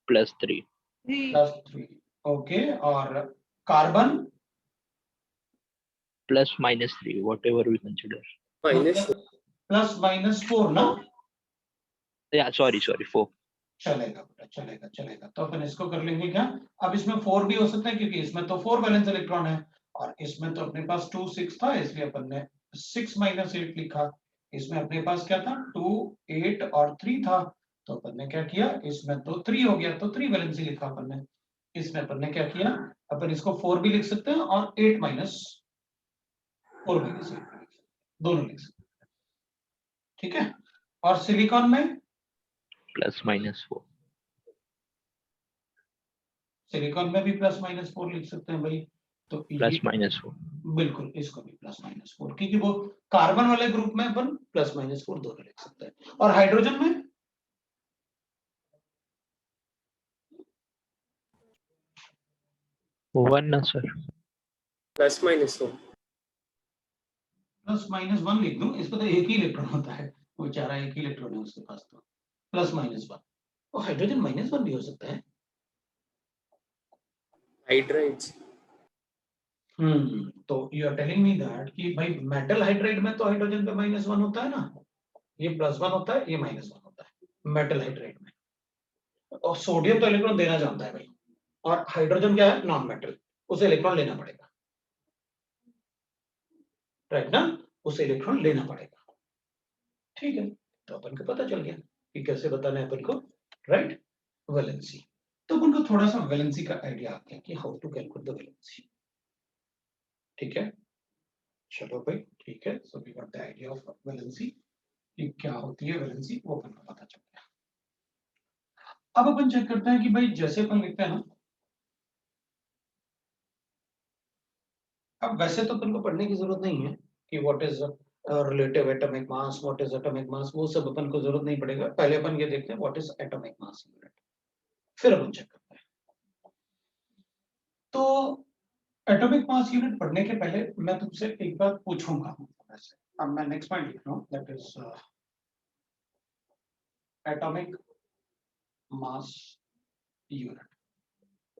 +3 +3, ओके, और कार्बन +-3 whatever we consider. +-4 ना, Yeah, sorry 4. चलेगा बेटा, चलेगा। तो अपन इसको कर लेंगे क्या, अब इसमें 4 भी हो सकता है क्योंकि इसमें तो 4 वैलेंस इलेक्ट्रॉन है और इसमें तो अपने पास 2 6 था, इसलिए अपन ने 6 - 8 लिखा। इसमें अपने पास क्या था 2 8 और 3 था, तो अपन ने क्या किया, इसमें तो 3 हो गया तो 3 वैलेंसी लिखा अपन ने। इसमें अपन ने क्या किया, अपन इसको 4 भी लिख सकते हैं और 8 - 4 भी लिख सकते हैं, दोनों लिख सकते हैं। ठीक है, और सिलिकॉन में Plus minus 4. सिलिकॉन में भी प्लस माइनस 4 लिख सकते हैं भाई, तो Plus ये minus 4. बिल्कुल इसको भी प्लस माइनस 4, क्योंकि वो कार्बन वाले ग्रुप में अपन प्लस माइनस 4 दोनों लिख सकते हैं। और हाइड्रोजन में 1 ना sir. प्लस माइनस तो प्लस माइनस 1 लिख दूं, इसको तो एक ही इलेक्ट्रॉन होता है, वो बेचारा एक ही इलेक्ट्रॉन है उसके पास, तो प्लस माइनस 1। और हाइड्रोजन माइनस 1 भी हो सकता है। हाइड्राइड्स। तो you are telling me that कि भाई मेटल हाइड्राइड में तो हाइड्रोजन पे माइनस 1 होता है ना, ये प्लस 1 होता है, ये माइनस 1 होता है मेटल हाइड्राइड में। और सोडियम तो इलेक्ट्रॉन देना जानता है भाई, और हाइड्रोजन क्या है, नॉन मेटल, उसे इलेक्ट्रॉन लेना पड़ेगा, राइट ना, उसे इलेक्ट्रॉन लेना पड़ेगा। ठीक है, तो अपन को पता चल गया कि कैसे बताना है अपन को, राइट, वैलेंसी। तो अपन को थोड़ा सा वैलेंसी का आइडिया आ गया कि how to calculate the valency. ठीक है, चलो भाई, ठीक है, so we got the idea of valency, कि क्या होती है वैलेंसी, वो अपन को पता चल गया। अब अपन चेक करते हैं कि भाई जैसे अपन लिखते हैं ना, अब वैसे तो अपन को पढ़ने की जरूरत नहीं है कि what is relative atomic mass, what is atomic mass, वो सब अपन को जरूरत नहीं पड़ेगा। पहले अपन ये देखते हैं what is atomic mass unit, फिर अपन चेक करते हैं। तो एटॉमिक मास यूनिट पढ़ने के पहले मैं तुमसे एक बात पूछूंगा। वैसे अब मैं नेक्स्ट पॉइंट लिख रहा हूँ, that is atomic mass unit,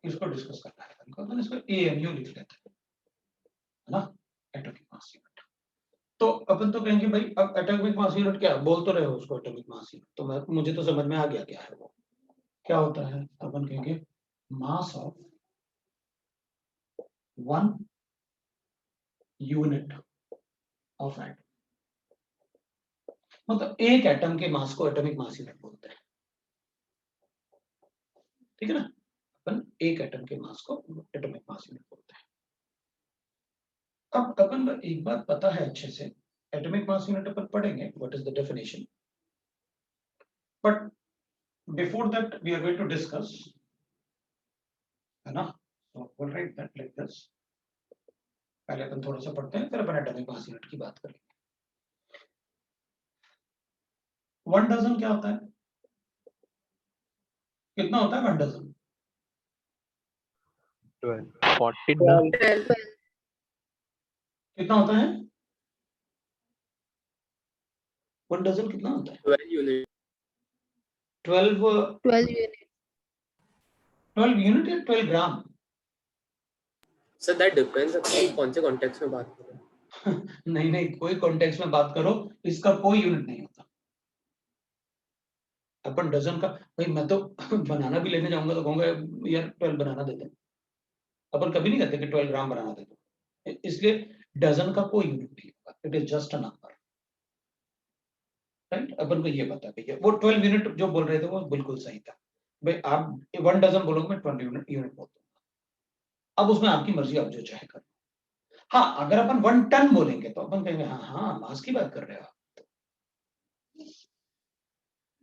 इसको डिस्कस करना है अपन को, तो इसको एएमयू लिख लेते हैं, है ना, एटॉमिक मास यूनिट। तो अपन तो कहेंगे भाई अब एटॉमिक मास यूनिट क्या है? बोल तो रहे हो उसको एटॉमिक मास यूनिट, तो मैं मुझे तो समझ में आ गया क्या है वो, क्या होता है। तो अपन कहेंगे mass of one unit of atom, मतलब एक एटम के मास को एटॉमिक मास यूनिट बोलते हैं। ठीक है ना, अपन एक एटम के मास को एटॉमिक मास यूनिट बोलते हैं। अब अपन को एक बात पता है अच्छे से, एटॉमिक मास यूनिट अपन पढ़ेंगे what is the definition, but before that we are going to discuss, है ना, so we'll write that like this। पहले अपन थोड़ा सा पढ़ते हैं, फिर अपन एटॉमिक मास यूनिट की बात करेंगे। 1 डजन क्या होता है, कितना होता है 1 डजन? 12. 14 ना? कितना होता है 1 डजन, कितना होता है? 12 यूनिट। 12 12 यूनिट। 12 यूनिट या 12 ग्राम? सर दैट डिपेंड्स अपनी कौन से कॉन्टेक्स्ट में बात कर रहे हैं। नहीं नहीं, कोई कॉन्टेक्स्ट में बात करो, इसका कोई यूनिट नहीं होता। अपन डजन का, भाई मैं तो बनाना भी लेने जाऊंगा तो कहूंगा यार 12 बनाना दे दे, अपन कभी नहीं कहते कि 12 ग्राम बनाना दे दो, इसलिए डजन का कोई यूनिट नहीं होगा, it is just a number, right. अपन को ये पता है, वो 12 यूनिट जो बोल रहे थे वो बिल्कुल सही था भाई। आप 1 डजन बोलोगे, मैं 20 यूनिट बोल दूंगा। अब उसमें आपकी मर्जी, आप जो चाहे करो। हाँ, अगर अपन 1 टन बोलेंगे तो अपन कहेंगे हाँ हाँ मास की बात कर रहे हो आप।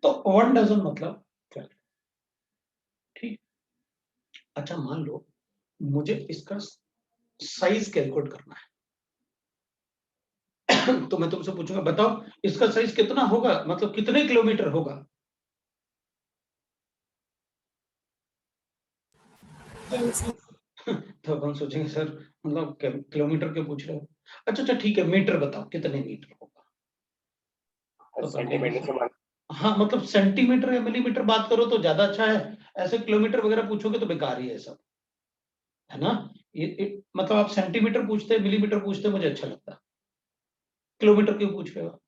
तो 1 डजन मतलब 12। ठीक, अच्छा मान लो मुझे इसका साइज कैलकुलेट करना है तो मैं तुमसे पूछूंगा बताओ इसका साइज कितना होगा, मतलब कितने किलोमीटर होगा? तो अपन सोचेंगे सर मतलब किलोमीटर क्यों पूछ रहे हो? अच्छा अच्छा ठीक है, मीटर बताओ कितने मीटर होगा? तो अपन कहेंगे सेंटीमीटर से बात। हाँ, मतलब सेंटीमीटर या मिलीमीटर बात करो तो ज्यादा अच्छा है, ऐसे किलोमीटर वगैरह पूछोगे तो बेकार ही है सब, है ना। मतलब आप सेंटीमीटर पूछते मिलीमीटर पूछते मुझे अच्छा लगता, किलोमीटर क्यों पूछ रहे हो?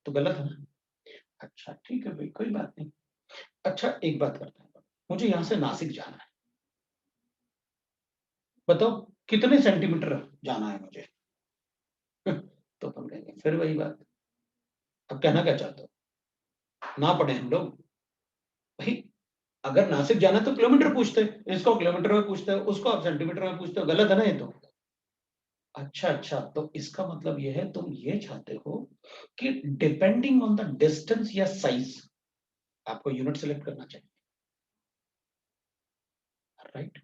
तो गलत है ना। अच्छा ठीक है भाई, कोई बात नहीं। अच्छा एक बात करते हैं, मुझे यहाँ से नासिक जाना है, बताओ कितने सेंटीमीटर जाना है मुझे? तो अपन कहेंगे फिर वही बात, अब कहना क्या चाहते हो, ना पढ़े हम लोग भाई। अगर नासिक जाना है तो किलोमीटर पूछते, इसको किलोमीटर में पूछते हो, उसको आप सेंटीमीटर में पूछते हो, गलत है ना ये तो। अच्छा, तो इसका मतलब ये है तुम ये चाहते हो कि डिपेंडिंग ऑन द डिस्टेंस या साइज आपको यूनिट सेलेक्ट करना चाहिए, राइट?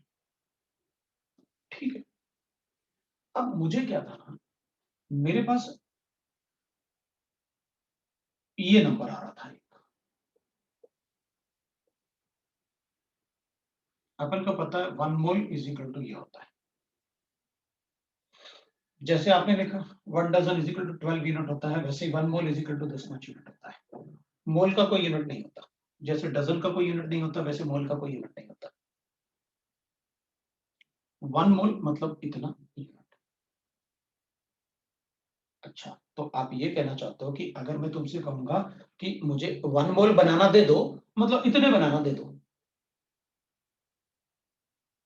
ठीक है। अब मुझे क्या था ना, मेरे पास ये नंबर आ रहा था, अपन को पता है 1 मोल इज इक्वल टू ये होता है, जैसे आपने लिखा 1 dozen is equal to 12 unit होता है, वैसे ही 1 mole is equal to this much unit होता है। मोल का कोई यूनिट नहीं होता, जैसे डजन का कोई यूनिट नहीं होता वैसे मोल का कोई यूनिट नहीं होता। 1 मोल मतलब इतना यूनिट। अच्छा, तो आप ये कहना चाहते हो कि अगर मैं तुमसे कहूंगा कि मुझे 1 मोल बनाना दे दो, मतलब इतने बनाना दे दो।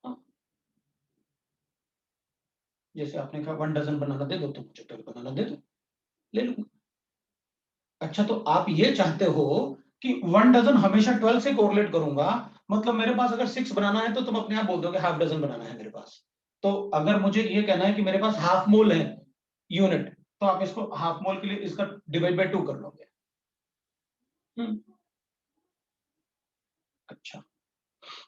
हाँ, जैसे आपने कहा 1 डजन बनाना दे दो, तो मुझे 12 बनाना दे दो, ले लूंगा। अच्छा, तो आप ये चाहते हो कि 1 डजन हमेशा 12 से कोरिलेट करूंगा, मतलब मेरे पास अगर 6 बनाना है तो तुम अपने आप बोल दोगे हाफ डजन बनाना है मेरे पास। तो अगर मुझे ये कहना है कि मेरे पास हाफ मोल है यूनिट, तो आप इसको हाफ मोल के लिए इसका डिवाइड बाय 2 कर लोगे। हम्म, अच्छा,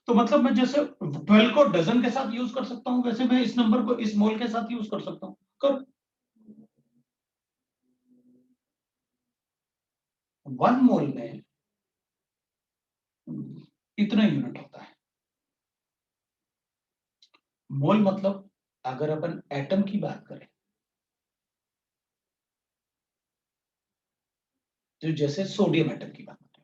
तो मतलब मैं जैसे 12 को डजन के साथ यूज कर सकता हूं, वैसे मैं इस नंबर को इस मोल के साथ यूज कर सकता हूं। कर 1 मोल में इतना यूनिट होता है। मोल मतलब अगर अपन एटम की बात करें, तो जैसे सोडियम एटम की बात करें,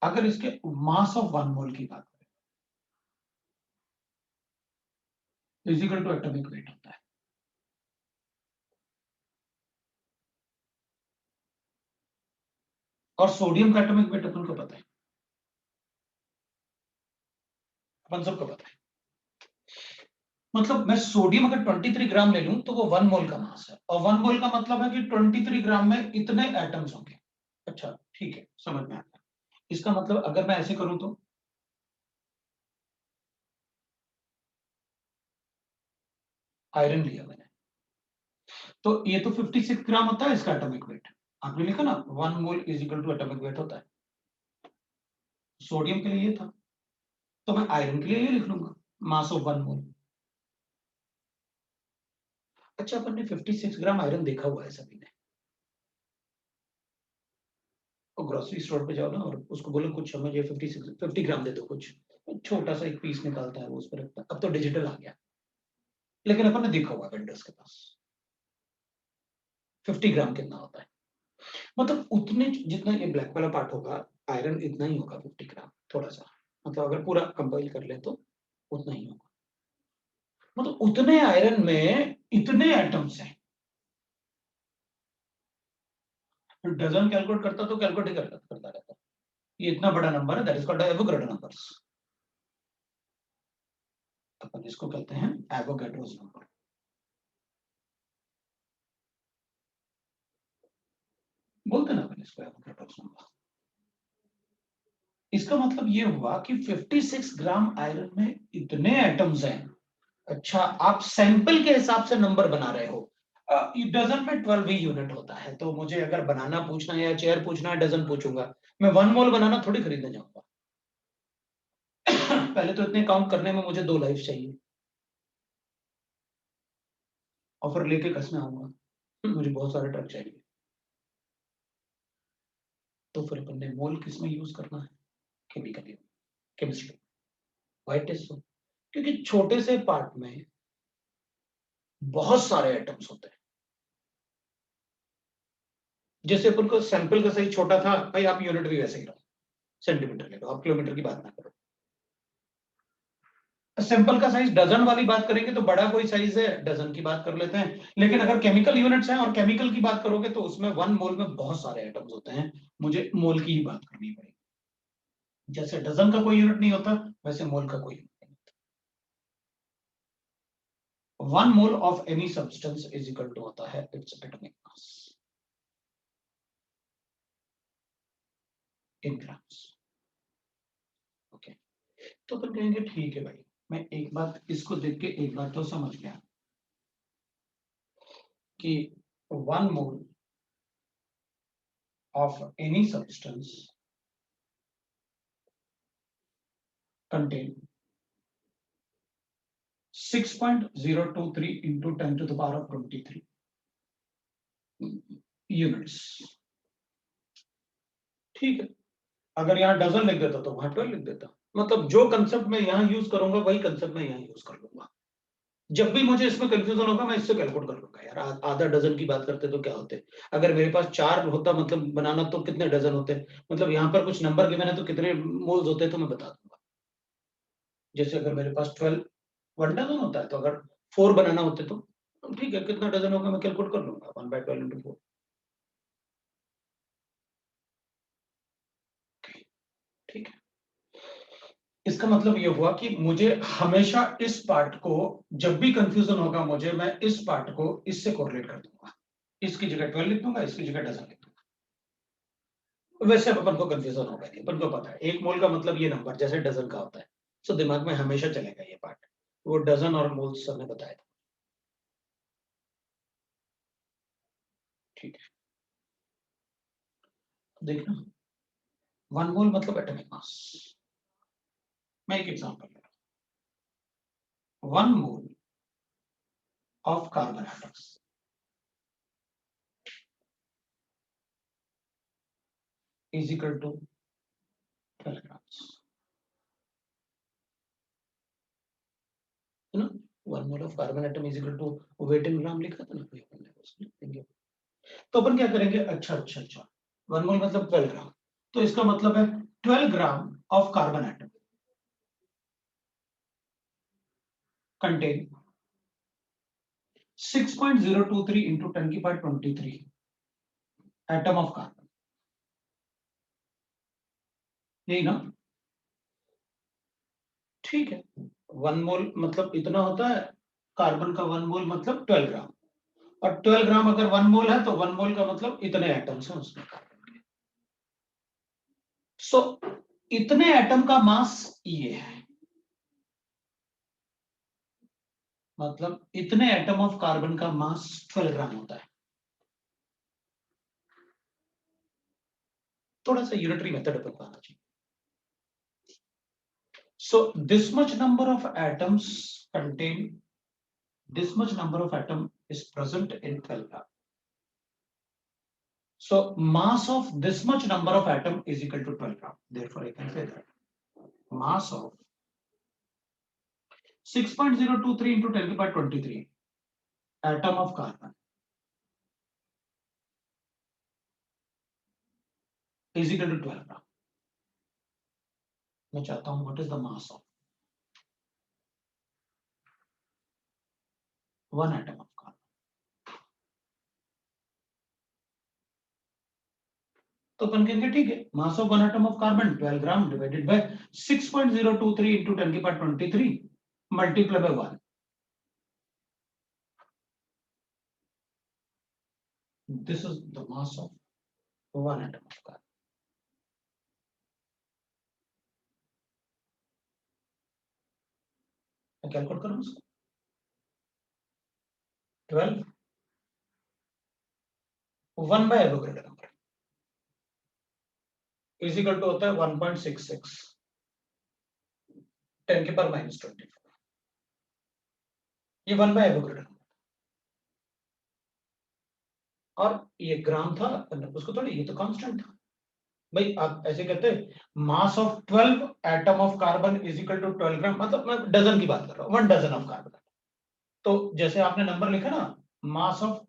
अगर इसके मास ऑफ 1 मोल की बात करें, इजिकल टू एटॉमिक वेट होता है। और सोडियम का एटॉमिक वेट अपन को पता है, अपन सबको पता है। मतलब मैं सोडियम अगर 23 ग्राम ले लूं तो वो 1 मोल का मास है, और 1 मोल का मतलब है कि 23 ग्राम में इतने एटम्स होंगे। अच्छा, ठीक है, समझ में आ गया। इसका मतलब अगर मैं ऐसे करूं तो आयरन लिया मैंने, तो ये तो 56 ग्राम होता है इसका एटॉमिक वेट। आपने लिखा ना 1 mole is equal to atomic weight होता है। सोडियम के लिए ये था, तो मैं आयरन के लिए ये लिख लूंगा, मास ऑफ 1 मोल। अच्छा, अपन ने 56 ग्राम आयरन देखा हुआ है सभी ने। तो ग्रोसरी स्टोर पे जाओ ना और उसको बोलो कुछ हमें ये 50 ग्राम दे दो, कुछ छोटा सा एक पीस निकालता है वो उस पर रखता है। अब तो डिजिटल आ गया, लेकिन अपन ने देखा हुआ वेंडर्स के पास 50 ग्राम कितना होता है। मतलब उतने जितना ये ब्लैक वाला पार्ट होगा, आयरन इतना ही होगा 50 ग्राम, थोड़ा सा, मतलब अगर पूरा कंपाइल कर ले तो उतना ही होगा। मतलब उतने आयरन में इतने एटम्स हैं। डजन कैलकुलेट करता तो कैलकुलेट ही करता रहता। ये इतना बड़ा नंबर है, that is called Avogadro numbers. अपन इसको कहते हैं एवोगैड्रोस नंबर। बोलते ना अपन इसको एवोगैड्रोस नंबर। इसका मतलब ये हुआ कि 56 ग्राम आयरन में इतने एटम्स हैं। अच्छा, आप सैंपल के हिसाब से नंबर बना रहे हो। डजन में 12 ही यूनिट होता है, तो मुझे अगर बनाना पूछना है या चेयर पूछना है, डजन पूछूंगा। मैं 1 मोल बनाना थोड़ी खरीदने जाऊंगा। पहले तो इतने काउंट करने में मुझे 2 लाइफ चाहिए, और फिर लेके कसमें आऊंगा मुझे बहुत सारे ट्रक चाहिए। तो फिर अपन ने मोल किस में यूज करना है? Chemical, chemistry. White is so, क्योंकि छोटे से पार्ट में बहुत सारे एटम्स होते हैं। जैसे अपन को सैंपल का साइज छोटा था भाई, आप यूनिट भी वैसे ही रहो, सेंटीमीटर ले लो, आप किलोमीटर की बात ना करो। सैंपल का साइज डजन वाली बात करेंगे तो बड़ा कोई साइज है, डजन की बात कर लेते हैं। लेकिन अगर केमिकल यूनिट्स हैं और केमिकल की बात करोगे तो उसमें 1 मोल में बहुत सारे एटम्स होते हैं, मुझे मोल की ही बात करनी पड़ेगी। जैसे डजन का कोई यूनिट नहीं होता, वैसे मोल का कोई यूनिट नहीं होता। 1 mole of any substance is equal to होता है its atomic mass in grams. Okay, तो अपन कहेंगे ठीक है भाई, मैं एक बात इसको देख के एक बात तो समझ गया कि 1 मोल of any substance contain 6.023 into 10 to the power of 23 units. ठीक है, अगर यहाँ डजन लिख देता तो वहां 12 लिख देता, मतलब जो कंसेप्ट मैं यहाँ यूज करूंगा वही कंसेप्ट मैं यहाँ यूज कर लूंगा। जब भी मुझे इसमें कंफ्यूजन होगा मैं इससे कैलकुलेट कर लूंगा। यार आधा डजन की बात करते तो क्या होते, अगर मेरे पास 4 होता मतलब बनाना तो कितने डजन होते, मतलब यहाँ पर कुछ नंबर गिवन है तो कितने मोल्स होते तो मैं बता दूंगा। जैसे अगर मेरे पास 12 1 डजन होता है तो अगर 4 बनाना होते तो ठीक है, कितना डजन होगा मैं कैलकुलेट कर लूंगा 1/12 into 4। ठीक है, इसका मतलब ये हुआ कि मुझे हमेशा इस पार्ट को, जब भी कंफ्यूजन होगा मुझे, मैं इस पार्ट को इससे कोरिलेट कर दूंगा, इसकी जगह 12 लिख दूंगा, इसकी जगह डजन लिख दूंगा। वैसे अपन को कंफ्यूजन होगा नहीं, अपन को पता है 1 मोल का मतलब ये नंबर जैसे डजन का होता है, सो दिमाग में हमेशा चलेगा ये पार्ट। वो डजन और मोल्स सर ने बताया था। ठीक है, देखना 1 मोल मतलब एटॉमिक मास। मैं एक एग्जांपल ले रहा हूं, 1 mole of carbon atoms is equal to 12 grams, है ना। 1 mole of carbon atom is equal to weight in gram लिखा था ना कोई अपन ने, उसमें लिखेंगे। तो अपन क्या करेंगे, अच्छा 1 मोल मतलब 12 ग्राम, तो इसका मतलब है 12 gram of carbon atom contain 6.023 into 10 की पावर 23 एटम ऑफ कार्बन, यही ना। ठीक है, 1 मोल मतलब इतना होता है, कार्बन का 1 मोल मतलब 12 ग्राम, और 12 ग्राम अगर 1 मोल है तो 1 मोल का मतलब इतने एटम्स हैं उसमें कार्बन के। सो इतने एटम का मास ये है, मतलब इतने एटम ऑफ कार्बन का मास 12 ग्राम होता है। थोड़ा सा यूनिटरी मेथड अपन को आना चाहिए। So this much number of atoms contain, this much number of atom is present in 12 gram. So mass of this much number of atom is equal to 12 gram. Therefore, I can say that mass of 6.023 into 10 to the power 23 atom of carbon is equal to 12 gram. मैं चाहता हूं what is the mass of one atom of carbon. तो अपन कहेंगे ठीक है, mass of one atom of carbon 12 gram divided by 6.023 into 10 की power 23 multiply by 1. This is the mass of one atom of carbon. मैं calculate करूं उसको 12 1 by Avogadro number is equal to होता है 1.66 10 के पावर -24, ये 1 by एवोगैड्रो नंबर, और ये ग्राम था, उसको थोड़ी, ये तो कांस्टेंट था भाई। आप ऐसे कहते हैं mass of 12 atom of carbon is equal to 12 gram, मतलब मैं डजन की बात कर रहा हूं, 1 डजन ऑफ कार्बन। तो जैसे आपने नंबर लिखा ना, मास ऑफ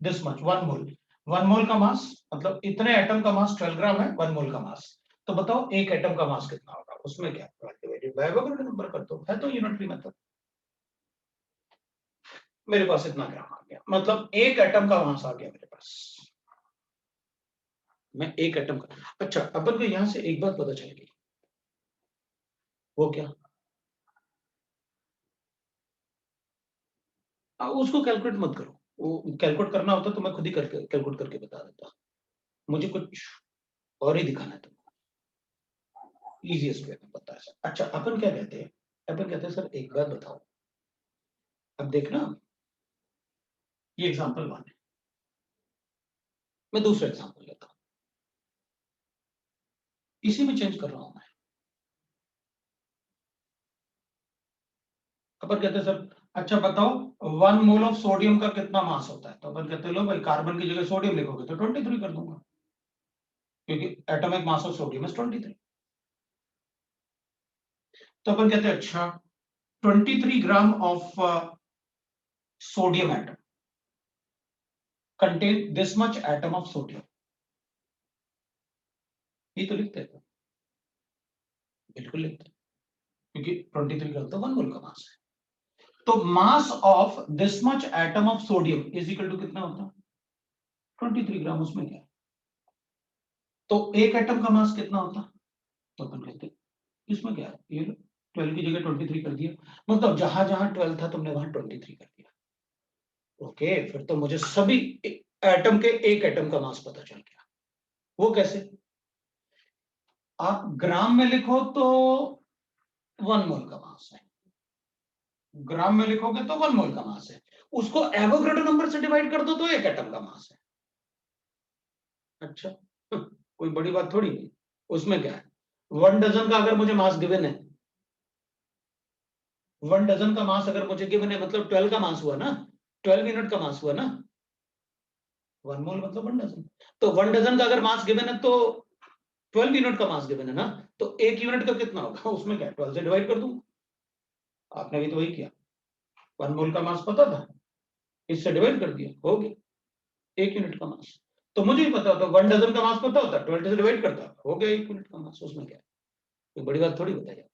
दिस मच 1 मोल, 1 मोल का मास मतलब इतने एटम का मास 12 ग्राम है 1 मोल का मास। तो बताओ एक एटम का मास कितना होगा, उसमें क्या डिवाइडेड बाय एवोगैड्रो नंबर कर दो, है तो यूनिटरी मेथड। मेरे पास इतना ग्राम आ गया, मतलब एक एटम का मास आ गया मेरे पास, मैं एक एटम का। अच्छा, अपन को यहां से एक बात पता चल गई, वो क्या, उसको कैलकुलेट मत करो, वो कैलकुलेट करना होता तो मैं खुद ही करके कैलकुलेट करके बता देता, मुझे कुछ और ही दिखाना है तुमको, इजीएस्ट वे में पता है। अच्छा, अपन क्या कहते हैं, अपन कहते हैं सर एक बात बताओ, अब देखना ये एग्जांपल 1 है, मैं दूसरा एग्जांपल लेता हूं, इसी में चेंज कर रहा हूं मैं। अपन कहते हैं सर अच्छा बताओ 1 मोल ऑफ सोडियम का कितना मास होता है, तो अपन कहते हैं लो भाई कार्बन की जगह सोडियम लिखोगे तो 23 कर दूंगा, क्योंकि atomic mass of sodium is 23। तो अपन कहते हैं अच्छा 23 gram of sodium atom contain this much atom of sodium, ये तो लिखते हैं, बिल्कुल लिखते हैं, क्योंकि 23 ग्राम तो 1 मोल का मास है। तो mass of this much atom of sodium is equal to कितना होता है 23 ग्राम, उसमें क्या है। तो एक एटम का मास कितना होता, तो अपन कहते हैं इसमें क्या है, ये 12 की जगह 23 कर दिया, मतलब जहां जहां 12 था तुमने वहां 23 कर दिया। ओके, फिर तो मुझे सभी एटम के एक एटम का मास पता चल गया। वो कैसे, आप ग्राम में लिखो तो 1 मोल का मास है, ग्राम में लिखोगे तो 1 मोल का मास है, उसको एवोगाड्रो नंबर से डिवाइड कर दो तो एक एटम का मास है। अच्छा कोई बड़ी बात थोड़ी नहीं, उसमें क्या है, 1 डजन का अगर मुझे मास गिवन है, 1 डजन का मास अगर मुझे गिवन है मतलब 12 का मास हुआ ना, 12 यूनिट का मास हुआ ना, 1 मोल मतलब 1 डजन। तो 1 डजन का अगर मास गिवन है तो 12 यूनिट का मास गिवन है ना, तो एक यूनिट का कितना होगा, उसमें क्या 12 से डिवाइड कर दूं। आपने भी तो वही किया, 1 मोल का मास पता था, इससे डिवाइड कर दिया, हो गया 1 यूनिट का मास। तो मुझे ही पता होता 1 डजन का मास पता होता, 12 से डिवाइड करता, हो गया 1 यूनिट का मास, उसमें क्या है, कोई बड़ी बात थोड़ी बताइए।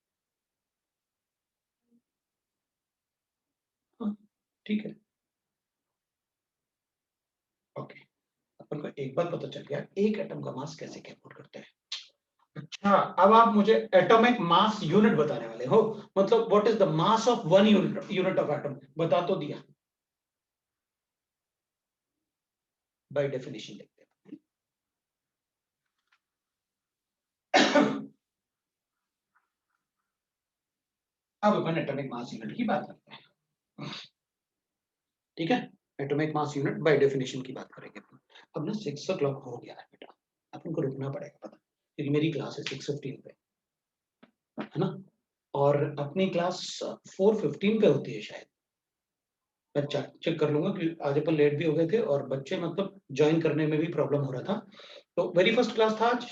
हाँ, ठीक है, ओके। अपन को एक बात पता चल गया एक एटम का मास कैसे कैलकुलेट करते हैं। अच्छा, अब आप मुझे एटॉमिक मास यूनिट बताने वाले हो, मतलब what is the mass of 1 unit of atom, बता तो दिया, बाय डेफिनेशन लिखते हैं। अब अपन एटॉमिक मास यूनिट की बात करते हैं, ठीक है, atomic mass unit by definition की बात करेंगे। अब ना 6 o'clock हो गया है बेटा, अपन को रुकना पड़ेगा, पता, क्योंकि मेरी क्लास है 6:15 पे, है ना, और अपनी क्लास 4:15 पे होती है शायद, मैं चेक कर लूंगा कि आज अपन लेट भी हो गए थे और बच्चे मतलब ज्वाइन करने में भी प्रॉब्लम हो रहा था, तो वेरी फर्स्ट क्लास था आज,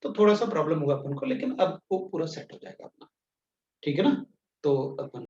तो थोड़ा सा प्रॉब्लम हुआ अपन को, लेकिन अब वो पूरा सेट हो जाएगा अपना, ठीक है ना। तो अपन